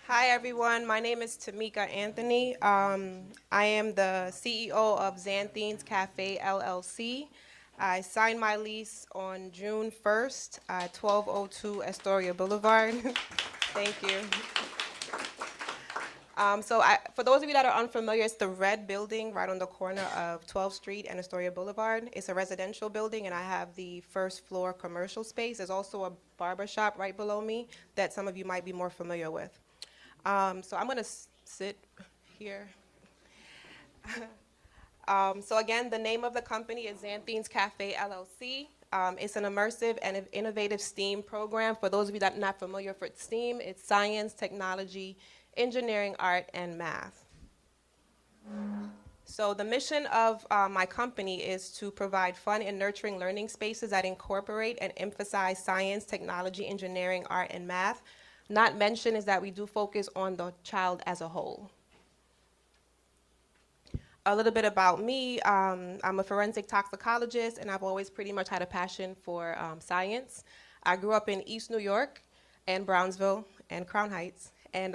Hi, everyone. My name is Tamika Anthony. I am the CEO of Xanthines Cafe LLC. I signed my lease on June 1st at 1202 Astoria Boulevard. Thank you. For those of you that are unfamiliar, it's the red building right on the corner of 12th Street and Astoria Boulevard. It's a residential building, and I have the first floor commercial space. There's also a barber shop right below me that some of you might be more familiar with. So I'm going to sit here. So again, the name of the company is Xanthines Cafe LLC. It's an immersive and innovative STEAM program. For those of you that are not familiar with STEAM, it's science, technology, engineering, art, and math. So the mission of my company is to provide fun and nurturing learning spaces that incorporate and emphasize science, technology, engineering, art, and math. Not mentioned is that we do focus on the child as a whole. A little bit about me, I'm a forensic toxicologist, and I've always pretty much had a passion for science. I grew up in East New York and Brownsville and Crown Heights, and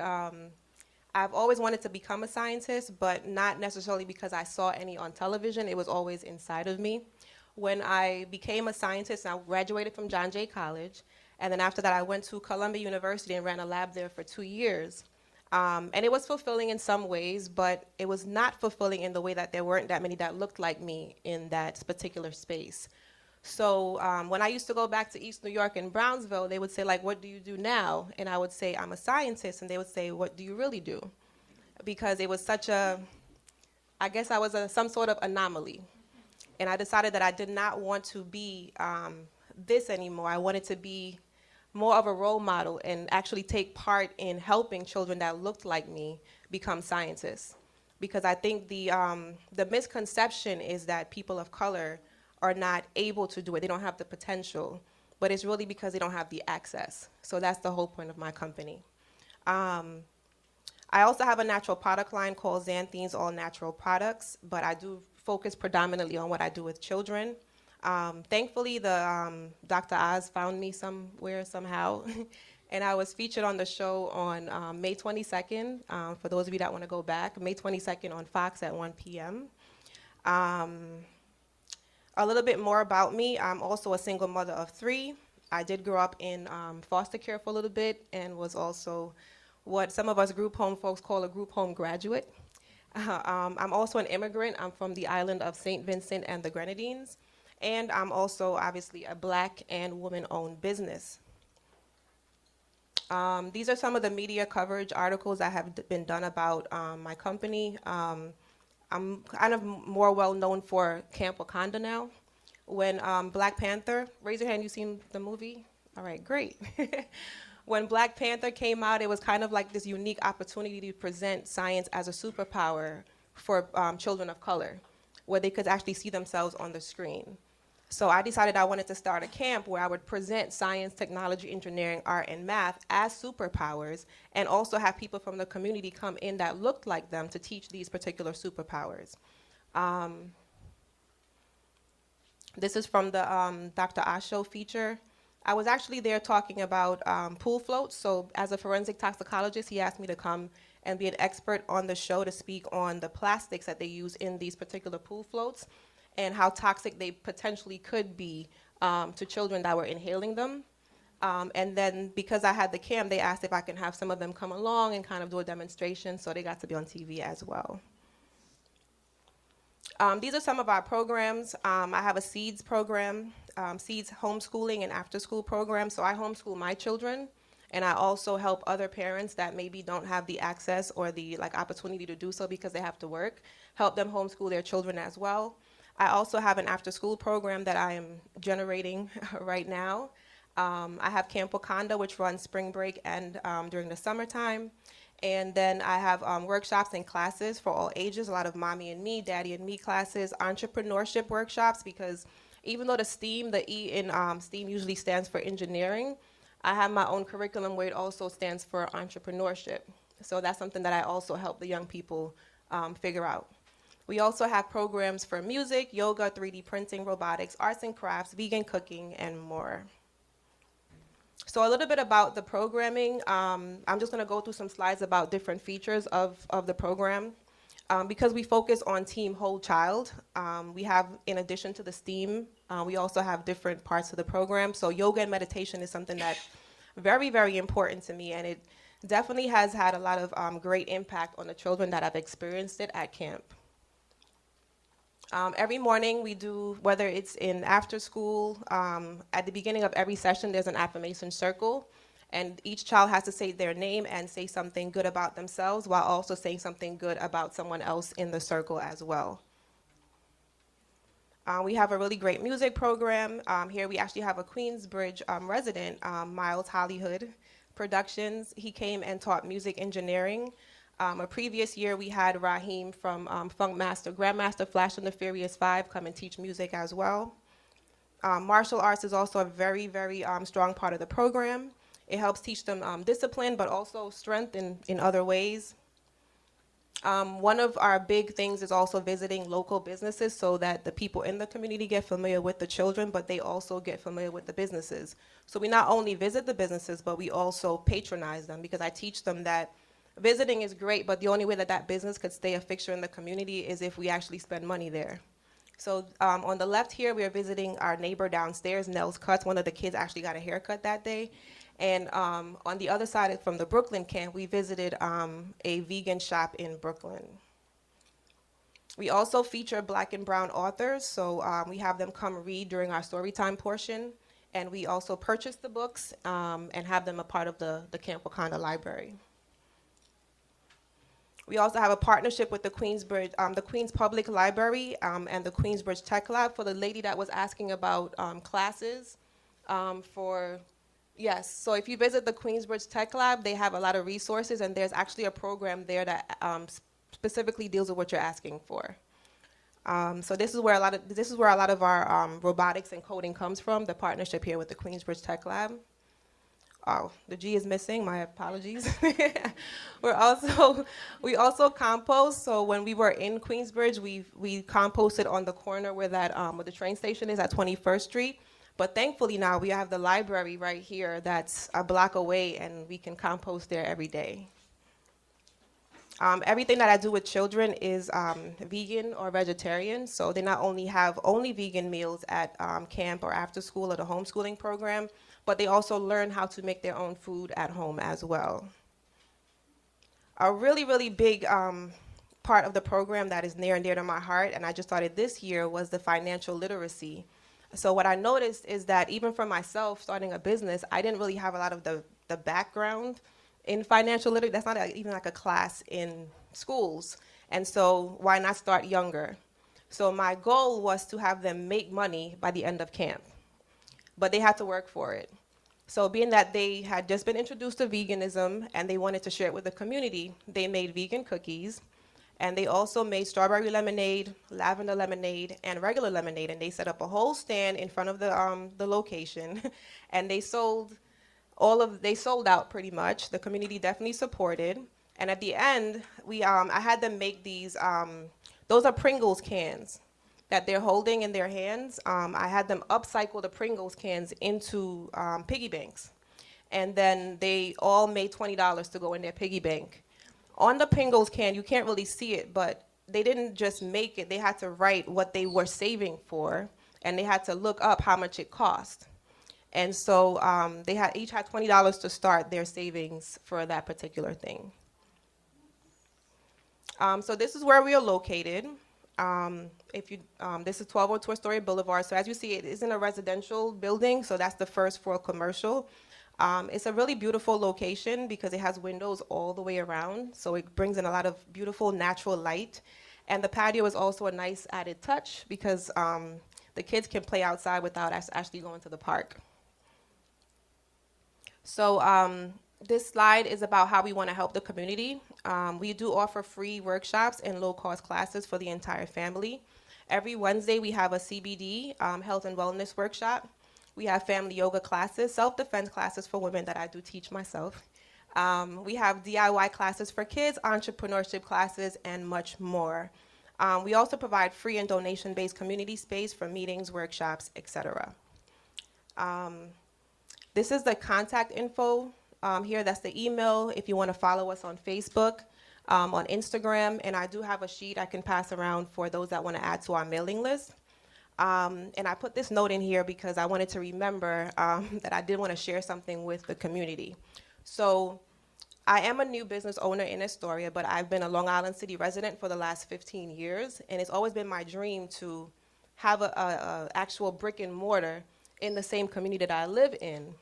I've always wanted to become a scientist, but not necessarily because I saw any on television. It was always inside of me. When I became a scientist, I graduated from John Jay College, and then after that I went to Columbia University and ran a lab there for 2 years. And it was fulfilling in some ways, but it was not fulfilling in the way that there weren't that many that looked like me in that particular space. So when I used to go back to East New York and Brownsville, they would say, like, what do you do now? And I would say, I'm a scientist. And they would say, what do you really do? Because it was such a, I guess I was some sort of anomaly. And I decided that I did not want to be this anymore. I wanted to be more of a role model and actually take part in helping children that looked like me become scientists. Because I think the misconception is that people of color are not able to do it. They don't have the potential, but it's really because they don't have the access. So that's the whole point of my company. I also have a natural product line called Xanthines All Natural Products, but I do focus predominantly on what I do with children. Thankfully, Dr. Oz found me somewhere, somehow, and I was featured on the show on May 22nd, for those of you that want to go back, May 22nd on Fox at 1 p.m. A little bit more about me. I'm also a single mother of 3. I did grow up in foster care for a little bit and was also what some of us group home folks call a group home graduate. I'm also an immigrant. I'm from the island of St. Vincent and the Grenadines. And I'm also obviously a Black and woman-owned business. These are some of the media coverage articles that have been done about my company. I'm kind of more well known for Camp Wakanda now. When Black Panther, raise your hand, you seen the movie? All right, great. When Black Panther came out, it was kind of like this unique opportunity to present science as a superpower for children of color, where they could actually see themselves on the screen. So I decided I wanted to start a camp where I would present science, technology, engineering, art, and math as superpowers, and also have people from the community come in that looked like them to teach these particular superpowers. This is from the Dr. Osho feature. I was actually there talking about pool floats. So as a forensic toxicologist, he asked me to come and be an expert on the show to speak on the plastics that they use in these particular pool floats and how toxic they potentially could be to children that were inhaling them. And then because I had the cam, they asked if I can have some of them come along and kind of do a demonstration, so they got to be on TV as well. These are some of our programs. I have a SEEDS program, SEEDS homeschooling and after-school program. So I homeschool my children, and I also help other parents that maybe don't have the access or the opportunity to do so because they have to work, help them homeschool their children as well. I also have an after-school program that I am generating right now. I have Camp Wakanda, which runs spring break and during the summertime. And then I have workshops and classes for all ages, a lot of mommy and me, daddy and me classes, entrepreneurship workshops, because even though the STEAM, the E in STEAM usually stands for engineering, I have my own curriculum where it also stands for entrepreneurship. So that's something that I also help the young people figure out. We also have programs for music, yoga, 3D printing, robotics, arts and crafts, vegan cooking, and more. So a little bit about the programming. I'm just going to go through some slides about different features of the program. Because we focus on Team Whole Child, we have, in addition to the STEAM, we also have different parts of the program. So yoga and meditation is something that's very, very important to me, and it definitely has had a lot of great impact on the children that have experienced it at camp. Every morning we do, whether it's in after school, at the beginning of every session there's an affirmation circle, and each child has to say their name and say something good about themselves while also saying something good about someone else in the circle as well. We have a really great music program. Here we actually have a Queensbridge resident, Miles Hollywood Productions. He came and taught music engineering. A previous year, we had Raheem from Grandmaster Flash and the Furious 5 come and teach music as well. Martial arts is also a very, very strong part of the program. It helps teach them discipline, but also strength in other ways. One of our big things is also visiting local businesses so that the people in the community get familiar with the children, but they also get familiar with the businesses. So we not only visit the businesses, but we also patronize them, because I teach them that visiting is great, but the only way that that business could stay a fixture in the community is if we actually spend money there. So on the left here, we are visiting our neighbor downstairs, Nell's Cuts. One of the kids actually got a haircut that day. And on the other side, from the Brooklyn camp, we visited a vegan shop in Brooklyn. We also feature Black and brown authors, so we have them come read during our story time portion. And we also purchase the books and have them a part of the Camp Wakanda library. We also have a partnership with the Queensbridge, the Queens Public Library and the Queensbridge Tech Lab. For the lady that was asking about classes yes, so if you visit the Queensbridge Tech Lab, they have a lot of resources, and there's actually a program there that specifically deals with what you're asking for. So this is where a lot of our robotics and coding comes from, the partnership here with the Queensbridge Tech Lab. Oh, the G is missing, my apologies. We also compost, so when we were in Queensbridge, we composted on the corner where where the train station is at 21st Street. But thankfully now we have the library right here that's a block away, and we can compost there every day. Everything that I do with children is vegan or vegetarian, so they not only have only vegan meals at camp or after school or the homeschooling program, but they also learn how to make their own food at home as well. A really, really big part of the program that is near and dear to my heart, and I just started this year, was the financial literacy. So what I noticed is that even for myself, starting a business, I didn't really have a lot of the background in financial literacy. That's not even like a class in schools. And so why not start younger? So my goal was to have them make money by the end of camp, but they had to work for it. So being that they had just been introduced to veganism and they wanted to share it with the community, they made vegan cookies, and they also made strawberry lemonade, lavender lemonade, and regular lemonade. And they set up a whole stand in front of the location, and they sold out pretty much. The community definitely supported. And at the end, I had them make these. Those are Pringles cans that they're holding in their hands. I had them upcycle the Pringles cans into piggy banks. And then they all made $20 to go in their piggy bank. On the Pringles can, you can't really see it, but they didn't just make it. They had to write what they were saving for, and they had to look up how much it cost. And so they each had $20 to start their savings for that particular thing. So this is where we are located. This is 1202 Astoria Boulevard. So as you see, it isn't a residential building, so that's the first floor commercial. It's a really beautiful location because it has windows all the way around, so it brings in a lot of beautiful natural light. And the patio is also a nice added touch because the kids can play outside without us actually going to the park. So this slide is about how we want to help the community. We do offer free workshops and low-cost classes for the entire family. Every Wednesday, we have a CBD, health and wellness workshop. We have family yoga classes, self-defense classes for women that I do teach myself. We have DIY classes for kids, entrepreneurship classes, and much more. We also provide free and donation-based community space for meetings, workshops, etc. This is the contact info here. That's the email if you want to follow us on Facebook, on Instagram, and I do have a sheet I can pass around for those that want to add to our mailing list. And I put this note in here because I wanted to remember that I did want to share something with the community. So I am a new business owner in Astoria, but I've been a Long Island City resident for the last 15 years, and it's always been my dream to have a actual brick and mortar in the same community that I live in.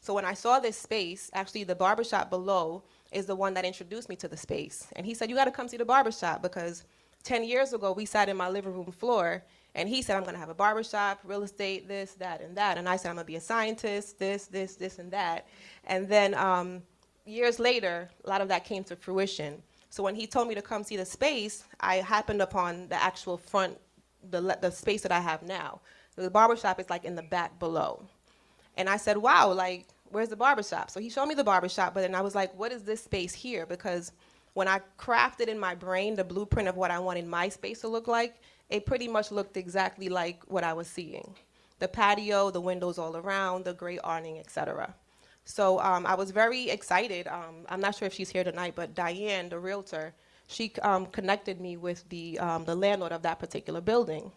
So when I saw this space, actually the barbershop below is the one that introduced me to the space. And he said, you got to come see the barbershop because 10 years ago we sat in my living room floor and he said, I'm going to have a barbershop, real estate, this, that, and that. And I said, I'm going to be a scientist, this, and that. And then years later, a lot of that came to fruition. So when he told me to come see the space, I happened upon the actual front, the space that I have now. The barbershop is like in the back below. And I said, wow, like, where's the barbershop? So he showed me the barbershop, but then I was like, what is this space here? Because when I crafted in my brain the blueprint of what I wanted my space to look like, it pretty much looked exactly like what I was seeing. The patio, the windows all around, the gray awning, etc. So I was very excited. I'm not sure if she's here tonight, but Diane, the realtor, she connected me with the landlord of that particular building.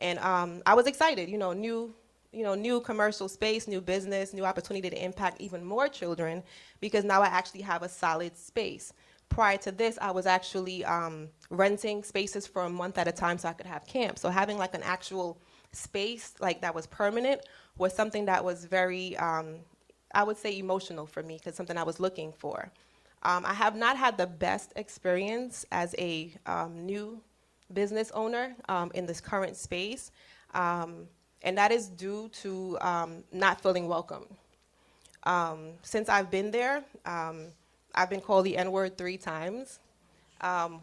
And I was excited, new commercial space, new business, new opportunity to impact even more children because now I actually have a solid space. Prior to this, I was actually renting spaces for a month at a time so I could have camp. So having like an actual space like that was permanent was something that was very, I would say emotional for me because something I was looking for. I have not had the best experience as a new business owner in this current space. And that is due to not feeling welcome. Since I've been there, I've been called the N-word 3 times,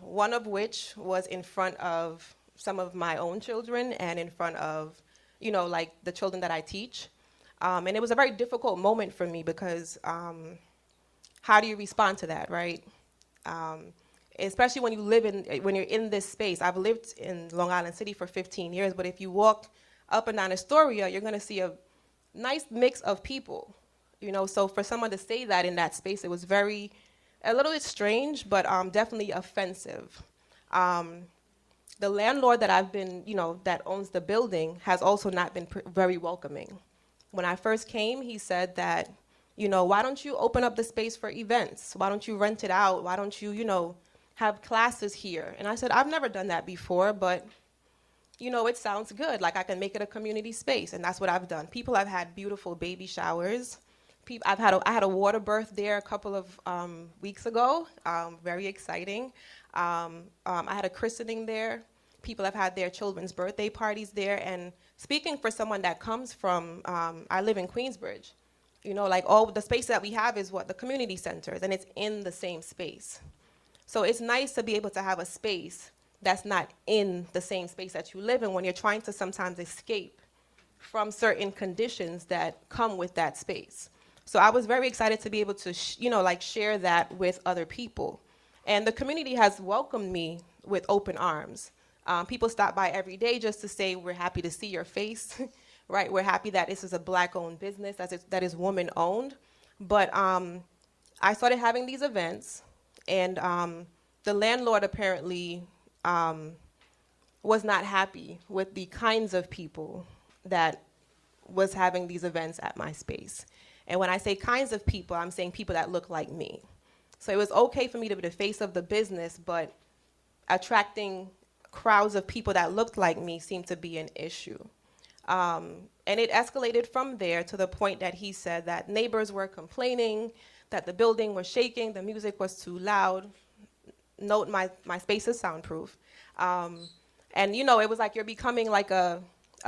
one of which was in front of some of my own children and in front of, like the children that I teach. And it was a very difficult moment for me because how do you respond to that, right? Especially when when you're in this space. I've lived in Long Island City for 15 years, but if you walk up and down Astoria, you're going to see a nice mix of people, So for someone to say that in that space, it was very a little bit strange, but definitely offensive. The landlord that I've been, that owns the building has also not been very welcoming. When I first came, he said that, why don't you open up the space for events? Why don't you rent it out? Why don't you, have classes here? And I said, I've never done that before, but, it sounds good. Like I can make it a community space, and that's what I've done. People have had beautiful baby showers. I had a water birth there a couple of weeks ago, very exciting. I had a christening there. People have had their children's birthday parties there. And speaking for someone that comes from, I live in Queensbridge, like all the space that we have is the community centers, and it's in the same space. So it's nice to be able to have a space that's not in the same space that you live in when you're trying to sometimes escape from certain conditions that come with that space. So I was very excited to be able to, share that with other people. And the community has welcomed me with open arms. People stop by every day just to say, we're happy to see your face, right? We're happy that this is a Black-owned business, that is woman-owned. But I started having these events, and the landlord apparently was not happy with the kinds of people that was having these events at my space. And when I say kinds of people, I'm saying people that look like me. So it was okay for me to be the face of the business, but attracting crowds of people that looked like me seemed to be an issue. And it escalated from there to the point that he said that neighbors were complaining, that the building was shaking, the music was too loud. Note my space is soundproof. And it was like you're becoming like a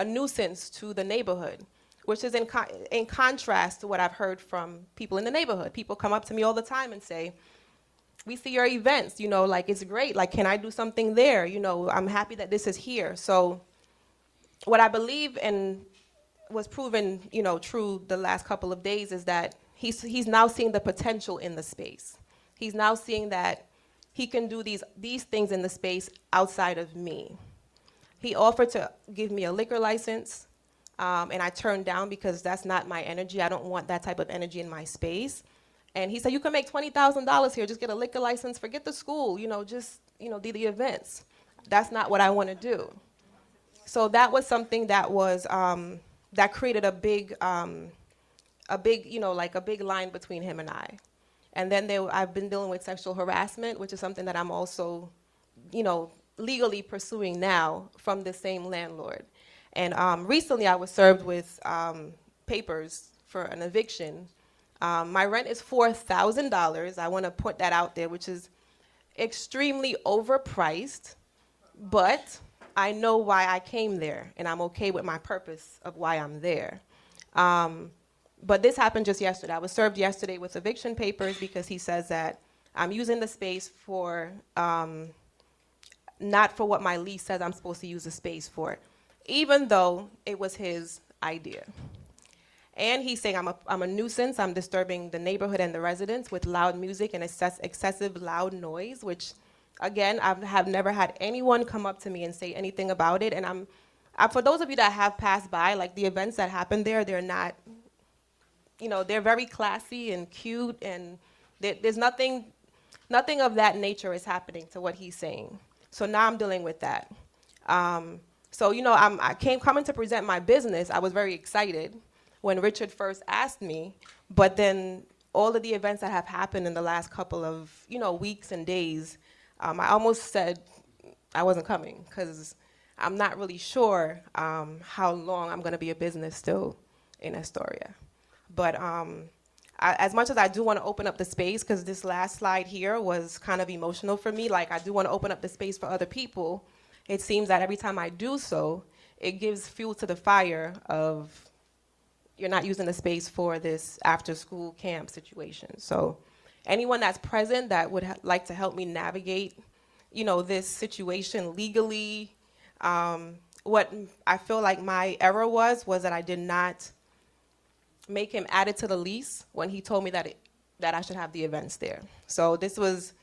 nuisance to the neighborhood, which is in contrast to what I've heard from people in the neighborhood. People come up to me all the time and say, we see your events, like it's great, like can I do something there? I'm happy that this is here. So what I believe and was proven, true the last couple of days is that he's now seeing the potential in the space. He's now seeing that he can do these things in the space outside of me. He offered to give me a liquor license, and I turned down because that's not my energy. I don't want that type of energy in my space. And he said, you can make $20,000 here. Just get a liquor license. Forget the school. just do the events. That's not what I want to do. So that was something that was that created a big line between him and I. And then I've been dealing with sexual harassment, which is something that I'm also, legally pursuing now from the same landlord. And recently I was served with papers for an eviction. My rent is $4,000. I want to put that out there, which is extremely overpriced, but I know why I came there, and I'm okay with my purpose of why I'm there. But this happened just yesterday. I was served yesterday with eviction papers because he says that I'm using the space for, not for what my lease says I'm supposed to use the space for, even though it was his idea. And he's saying I'm a nuisance, I'm disturbing the neighborhood and the residents with loud music and excessive loud noise, which, again, I have never had anyone come up to me and say anything about it. And for those of you that have passed by, like the events that happen there, they're not, they're very classy and cute, and there's nothing of that nature is happening to what he's saying. So now I'm dealing with that. So, coming to present my business, I was very excited when Richard first asked me, but then all of the events that have happened in the last couple of, weeks and days, I almost said I wasn't coming because I'm not really sure how long I'm going to be a business still in Astoria. But as much as I do want to open up the space, because this last slide here was kind of emotional for me, like I do want to open up the space for other people, it seems that every time I do so, it gives fuel to the fire of you're not using the space for this after-school camp situation. So anyone that's present that would like to help me navigate, this situation legally, what I feel like my error was that I did not make him add it to the lease when he told me that I should have the events there. So this was,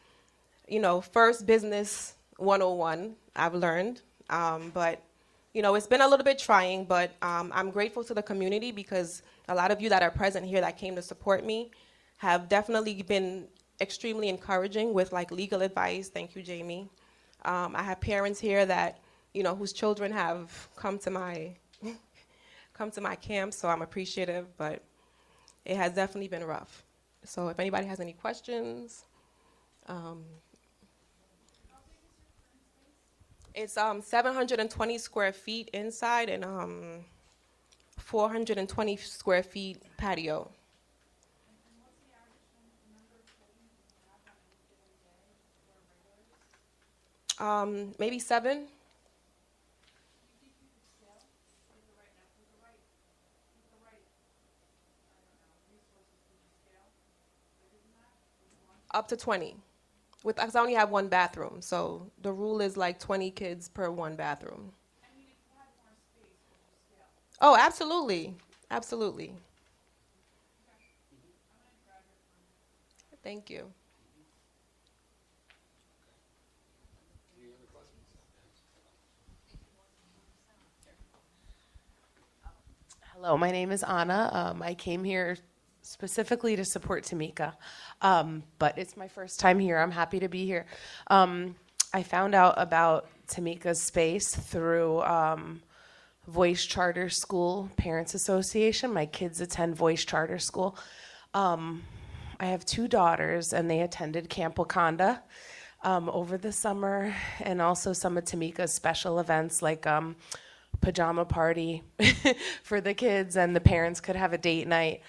first business 101 I've learned, but it's been a little bit trying, but I'm grateful to the community because a lot of you that are present here that came to support me have definitely been extremely encouraging with like legal advice. Thank you, Jamie. I have parents here that, you know, whose children have come to my camp, so I'm appreciative, but it has definitely been rough. So if anybody has any questions, it's 720 square feet inside and 420 square feet patio. Maybe 7. Up to 20. Because I only have 1 bathroom, so the rule is like 20 kids per 1 bathroom. Oh, absolutely, absolutely. Thank you. Hello, my name is Anna. I came here specifically to support Tamika, but it's my first time here. I'm happy to be here. I found out about Tamika's space through Voice Charter School Parents Association. My kids attend Voice Charter School. I have 2 daughters, and they attended Camp Wakanda over the summer, and also some of Tamika's special events like pajama party for the kids, and the parents could have a date night.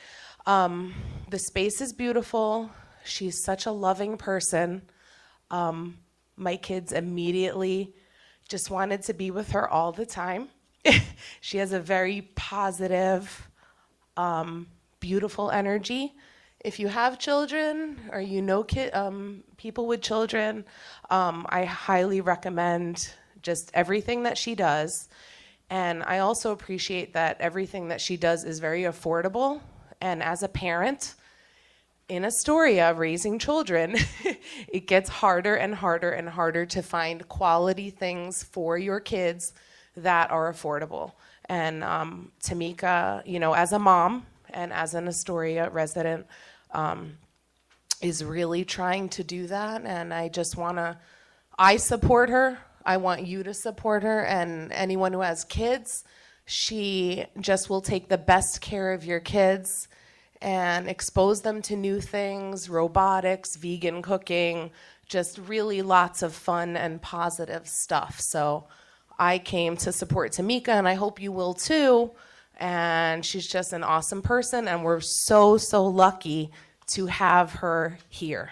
The space is beautiful. She's such a loving person. My kids immediately just wanted to be with her all the time. She has a very positive, beautiful energy. If you have children or you know people with children, I highly recommend just everything that she does. And I also appreciate that everything that she does is very affordable. And as a parent in Astoria raising children, it gets harder and harder and harder to find quality things for your kids that are affordable. And Tamika, you know, as a mom and as an Astoria resident, is really trying to do that. And I support her. I want you to support her, and anyone who has kids. She just will take the best care of your kids and expose them to new things, robotics, vegan cooking, just really lots of fun and positive stuff. So I came to support Tamika, and I hope you will too. And she's just an awesome person, and we're so, so lucky to have her here.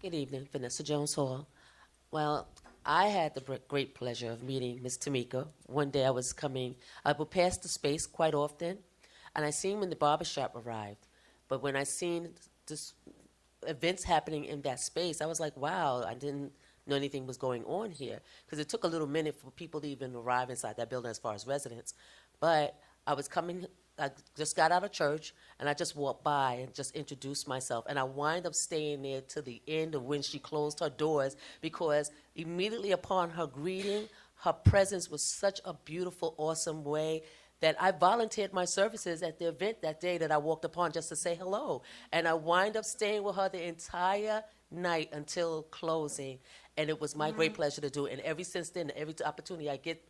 Good evening, Vanessa Jones Hall. Well, I had the great pleasure of meeting Miss Tamika. One day I would pass the space quite often, and I seen when the barbershop arrived. But when I seen this events happening in that space, I was like, wow, I didn't know anything was going on here. Because it took a little minute for people to even arrive inside that building as far as residents. But I just got out of church, and I just walked by and just introduced myself. And I wind up staying there to the end of when she closed her doors, because immediately upon her greeting, her presence was such a beautiful, awesome way that I volunteered my services at the event that day that I walked upon just to say hello. And I wind up staying with her the entire night until closing. And it was my great pleasure to do it. And ever since then, every opportunity I get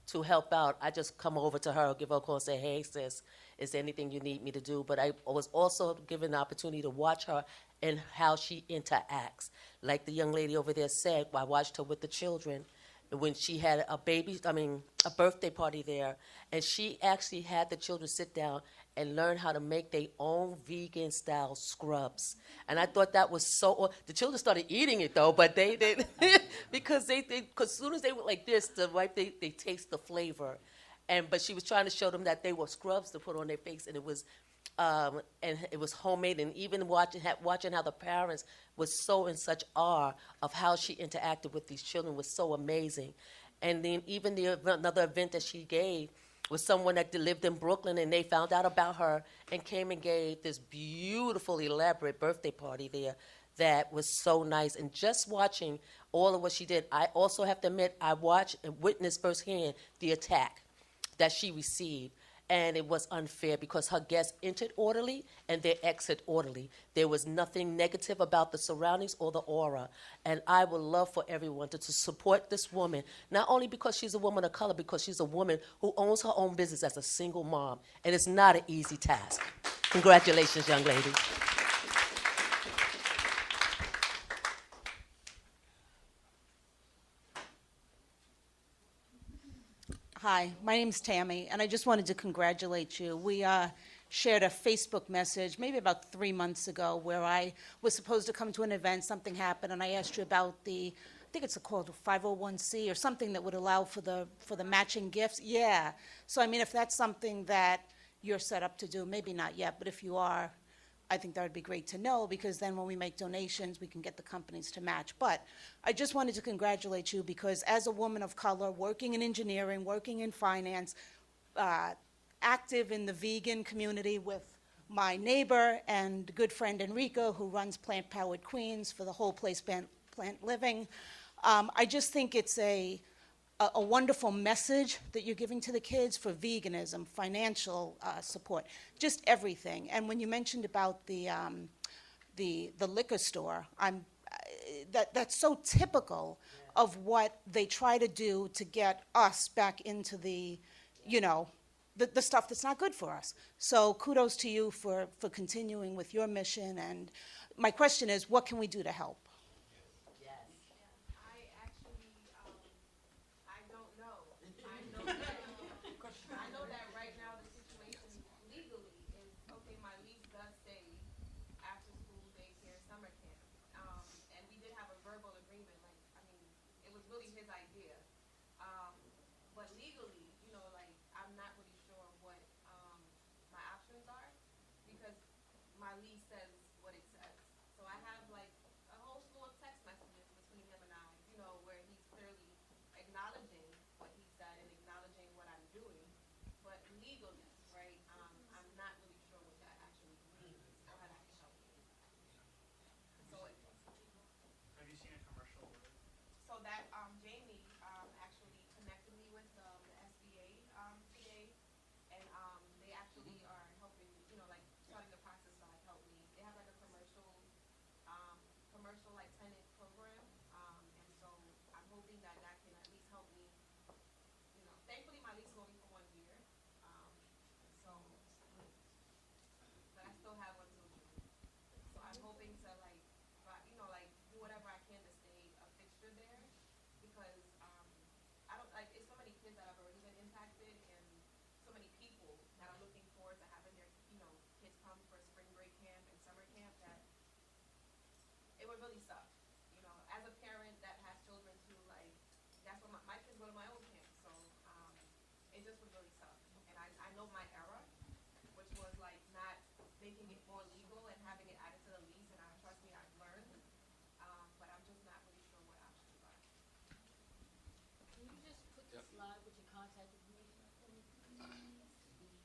to help out, I just come over to her, give her a call and say, hey, sis, is there anything you need me to do? But I was also given the opportunity to watch her and how she interacts. Like the young lady over there said, I watched her with the children when she had a birthday party there, and she actually had the children sit down and learn how to make their own vegan-style scrubs. And I thought that was so. The children started eating it though, but they because as soon as they were like this, they taste the flavor. But she was trying to show them that they were scrubs to put on their face, and it was homemade. And even watching how the parents was so in such awe of how she interacted with these children was so amazing. And then even another event that she gave was someone that lived in Brooklyn, and they found out about her and came and gave this beautiful, elaborate birthday party there that was so nice. And just watching all of what she did, I also have to admit, I watched and witnessed firsthand the attack that she received. And it was unfair because her guests entered orderly and they exit orderly. There was nothing negative about the surroundings or the aura. And I would love for everyone to support this woman, not only because she's a woman of color, because she's a woman who owns her own business as a single mom. And it's not an easy task. Congratulations, young lady. Hi, my name's Tammy, and I just wanted to congratulate you. We shared a Facebook message maybe about 3 months ago where I was supposed to come to an event, something happened, and I asked you about the, I think it's called 501c or something that would allow for the matching gifts. Yeah. So, I mean, if that's something that you're set up to do, maybe not yet, but if you are, I think that would be great to know, because then when we make donations, we can get the companies to match. But I just wanted to congratulate you because as a woman of color, working in engineering, working in finance, active in the vegan community with my neighbor and good friend Enrico, who runs Plant Powered Queens for the whole place Plant Living, I just think it's a wonderful message that you're giving to the kids for veganism, financial support, just everything. And when you mentioned about the liquor store, that's so typical of what they try to do to get us back into the stuff that's not good for us. So kudos to you for continuing with your mission. And my question is, what can we do to help? I know that right now the situation legally is, okay, my lease does say after school daycare summer camp. And we did have a verbal agreement, like, I mean, it was really his idea. But legally, I'm not really sure what my options are because my lease says what it says. So I have like a whole slew of text messages between him and I, where he's clearly acknowledging what he said and acknowledging what I'm doing. But legally, right, I'm not really sure what that actually means or how that can help me. So Have you seen a commercial? so that Jamie actually connected me with the SBA today, and they actually are helping, like starting the process to like help me. They have like a commercial like tenant program, and so I'm hoping that that can at least help me. Thankfully my lease is only for 1 year, so but I still have one till June. So I'm hoping to like, do whatever I can to stay a fixture there, because I don't like. It's so many kids that have already been impacted, and so many people that are looking forward to having their kids come for spring break camp and summer camp that it would really suck. As a parent that has children too, like that's what my kids go to my own camp, so it just would really suck. And I know my era, which was like not making it more legal and having it added to the lease, and trust me, I've learned, but I'm just not really sure what options are. Can you just put the slide with your contact information up for me, please?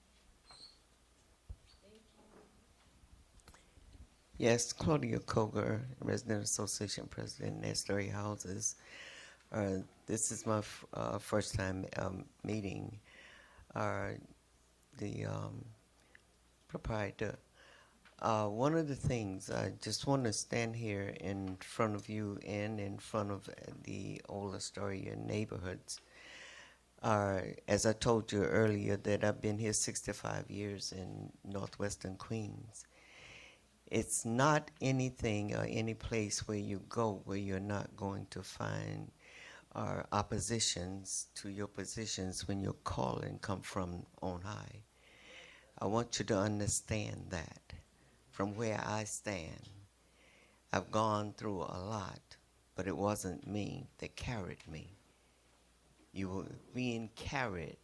Thank you. Yes, Claudia Koger, Resident Association President, Astoria Houses. This is my first time meeting the proprietor. One of the things, I just want to stand here in front of you and in front of the Old Astoria neighborhoods. As I told you earlier, that I've been here 65 years in northwestern Queens. It's not anything or any place where you go where you're not going to find oppositions to your positions when your calling come from on high. I want you to understand that from where I stand, I've gone through a lot, but it wasn't me that carried me. You were being carried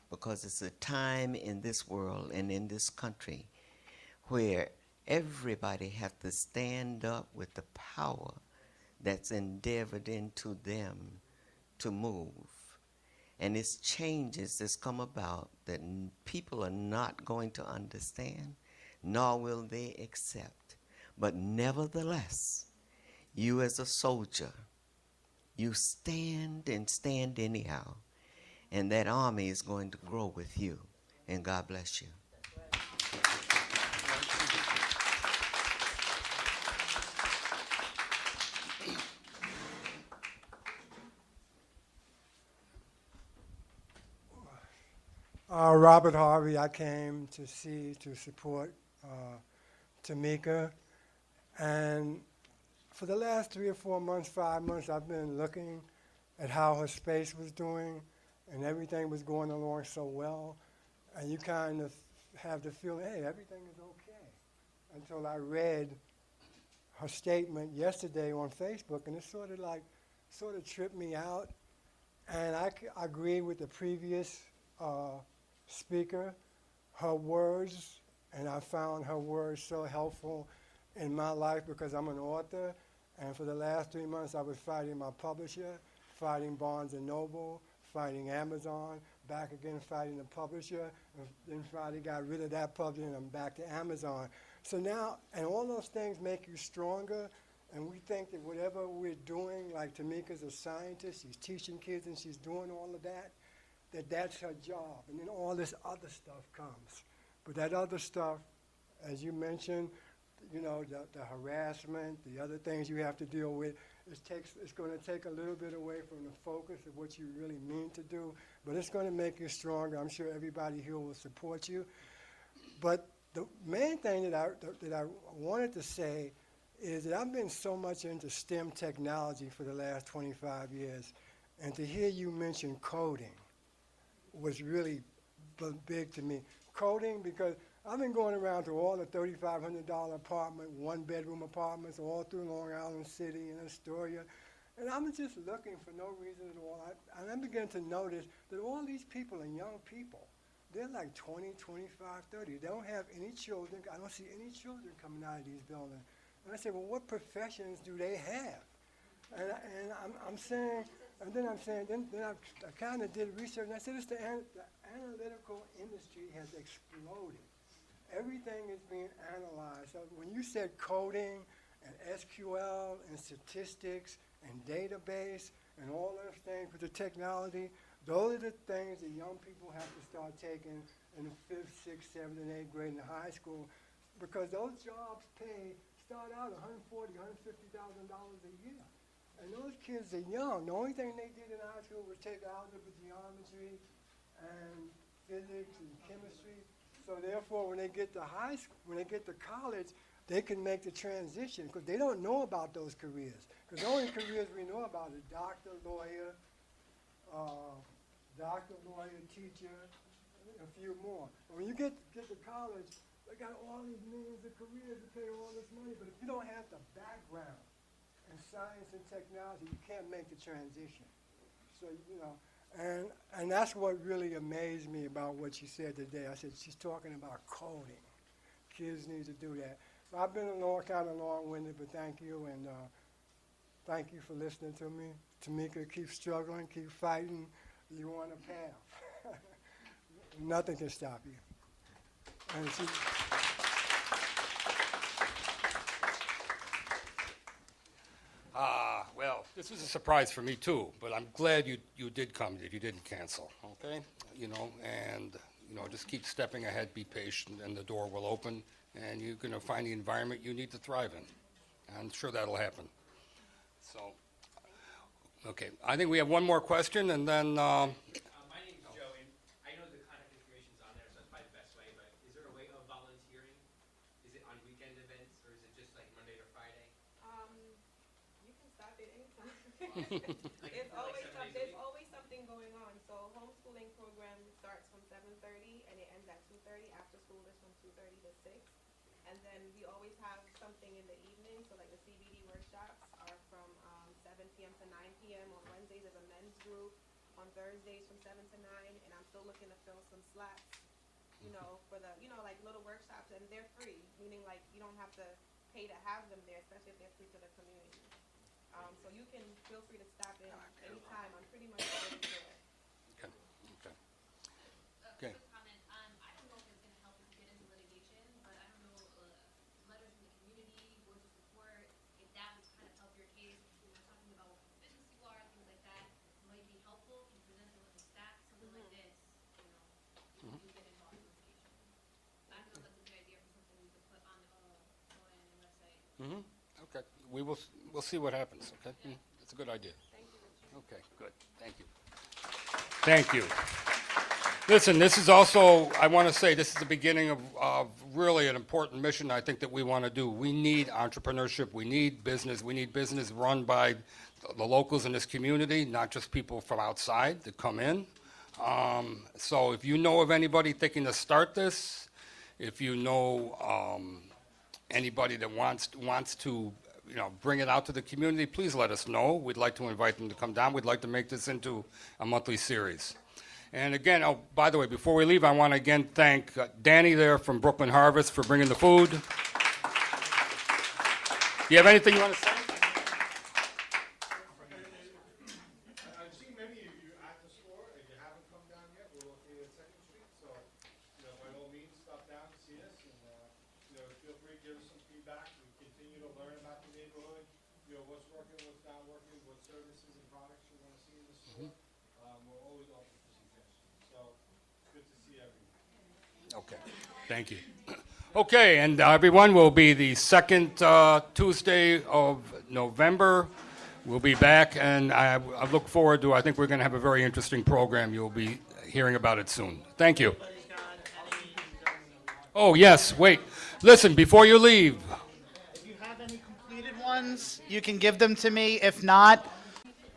because it's a time in this world and in this country where everybody have to stand up with the power that's endeavored into them to move. And it's changes that's come about that people are not going to understand, nor will they accept. But nevertheless, you as a soldier, you stand and stand anyhow. And that army is going to grow with you. And God bless you. Robert Harvey, I came to support Tamika. And for the last 3 or 4 months, 5 months, I've been looking at how her space was doing, and everything was going along so well. And you kind of have the feeling, hey, everything is okay. Until I read her statement yesterday on Facebook, and it sort of tripped me out. And I agree with the previous speaker, her words, and I found her words so helpful in my life because I'm an author, and for the last 3 months I was fighting my publisher, fighting Barnes & Noble, fighting Amazon, back again fighting the publisher, and then finally got rid of that publisher and I'm back to Amazon. So now, and all those things make you stronger, and we think that whatever we're doing, like Tamika's a scientist, she's teaching kids and she's doing all of that, that's her job. And then all this other stuff comes. But that other stuff, as you mentioned, you know, the harassment, the other things you have to deal with, it's going to take a little bit away from the focus of what you really mean to do, but it's going to make you stronger. I'm sure everybody here will support you. But the main thing that I wanted to say is that I've been so much into STEM technology for the last 25 years, and to hear you mention coding was really big to me. Coding, because I've been going around to all the $3,500 apartment, one-bedroom apartments all through Long Island City and Astoria, and I'm just looking for no reason at all. And I began to notice that all these people are young people. They're like 20, 25, 30. They don't have any children. I don't see any children coming out of these buildings. And I said, well, what professions do they have? And I'm saying, then I kind of did research, and I said, the analytical industry has exploded. Everything is being analyzed. So when you said coding and SQL and statistics and database and all those things with the technology, those are the things that young people have to start taking in the 5th, 6th, 7th, and 8th grade in the high school, because those jobs start out $140,000, $150,000 a year. And those kids are young. The only thing they did in high school was take algebra, geometry, and physics and chemistry. So therefore, when they get to high school, when they get to college, they can make the transition because they don't know about those careers. Because the only careers we know about is doctor, lawyer, teacher, a few more. And when you get to college, they got all these millions of careers to pay all this money. But if you don't have the background in science and technology, you can't make the transition. So, you know, and that's what really amazed me about what she said today. I said, she's talking about coding. Kids need to do that. So I've been kind of long-winded, but thank you, and thank you for listening to me. Tamika, keep struggling, keep fighting. You're on a path. Nothing can stop you. And she, well, this was a surprise for me too, but I'm glad you did come, that you didn't cancel, okay? You know, and, you know, just keep stepping ahead, be patient, and the door will open, and you're going to find the environment you need to thrive in. I'm sure that'll happen. So, okay, I think we have one more question, and then... My name is Joe, and I know the contact information's on there, so that's probably the best way, but is there a way of volunteering? Is it on weekend events, or is it just like Monday to Friday? You can stop at any time. There's always something going on. So homeschooling program starts from 7:30 and it ends at 2:30. After school is from 2:30 to 6. And then we always have something in the evening. So like the CBD workshops are from 7 p.m. to 9 p.m. On Wednesdays there's a men's group. On Thursdays from 7 to 9. And I'm still looking to fill some slots, you know, for the, you know, like little workshops. And they're free, meaning like you don't have to pay to have them there, especially if they're free to the community. So you can feel free to stop in anytime. I'm pretty much already there. Okay, okay. Okay. Comment. I don't know if it's going to help if you get into litigation, but I don't know, letters from the community, would we'll see what happens, okay? That's a good idea. Okay, good, thank you. Thank you. Listen, this is also, I want to say, this is the beginning of really an important mission I think that we want to do. We need entrepreneurship, we need business run by the locals in this community, not just people from outside that come in. So if you know of anybody thinking to start this, if you know anybody that wants to bring it out to the community, please let us know. We'd like to invite them to come down. We'd like to make this into a monthly series. And again, oh, by the way, before we leave, I want to again thank Danny there from Brooklyn Harvest for bringing the food. Do you have anything you want to say? I've seen many of you at the store, and you haven't come down yet. We're located at 2nd Street, so by all means, stop down and see us, and feel free to give us some feedback. We continue to learn about the neighborhood, what's working, what's not working, what services and products you want to see in the store. We're always open for suggestions. So good to see everyone. Okay, thank you. Okay, and everyone will be the second Tuesday of November. We'll be back, and I look forward to, I think we're going to have a very interesting program. You'll be hearing about it soon. Thank you. Oh, yes, wait. Listen, before you leave. If you have any completed ones, you can give them to me. If not,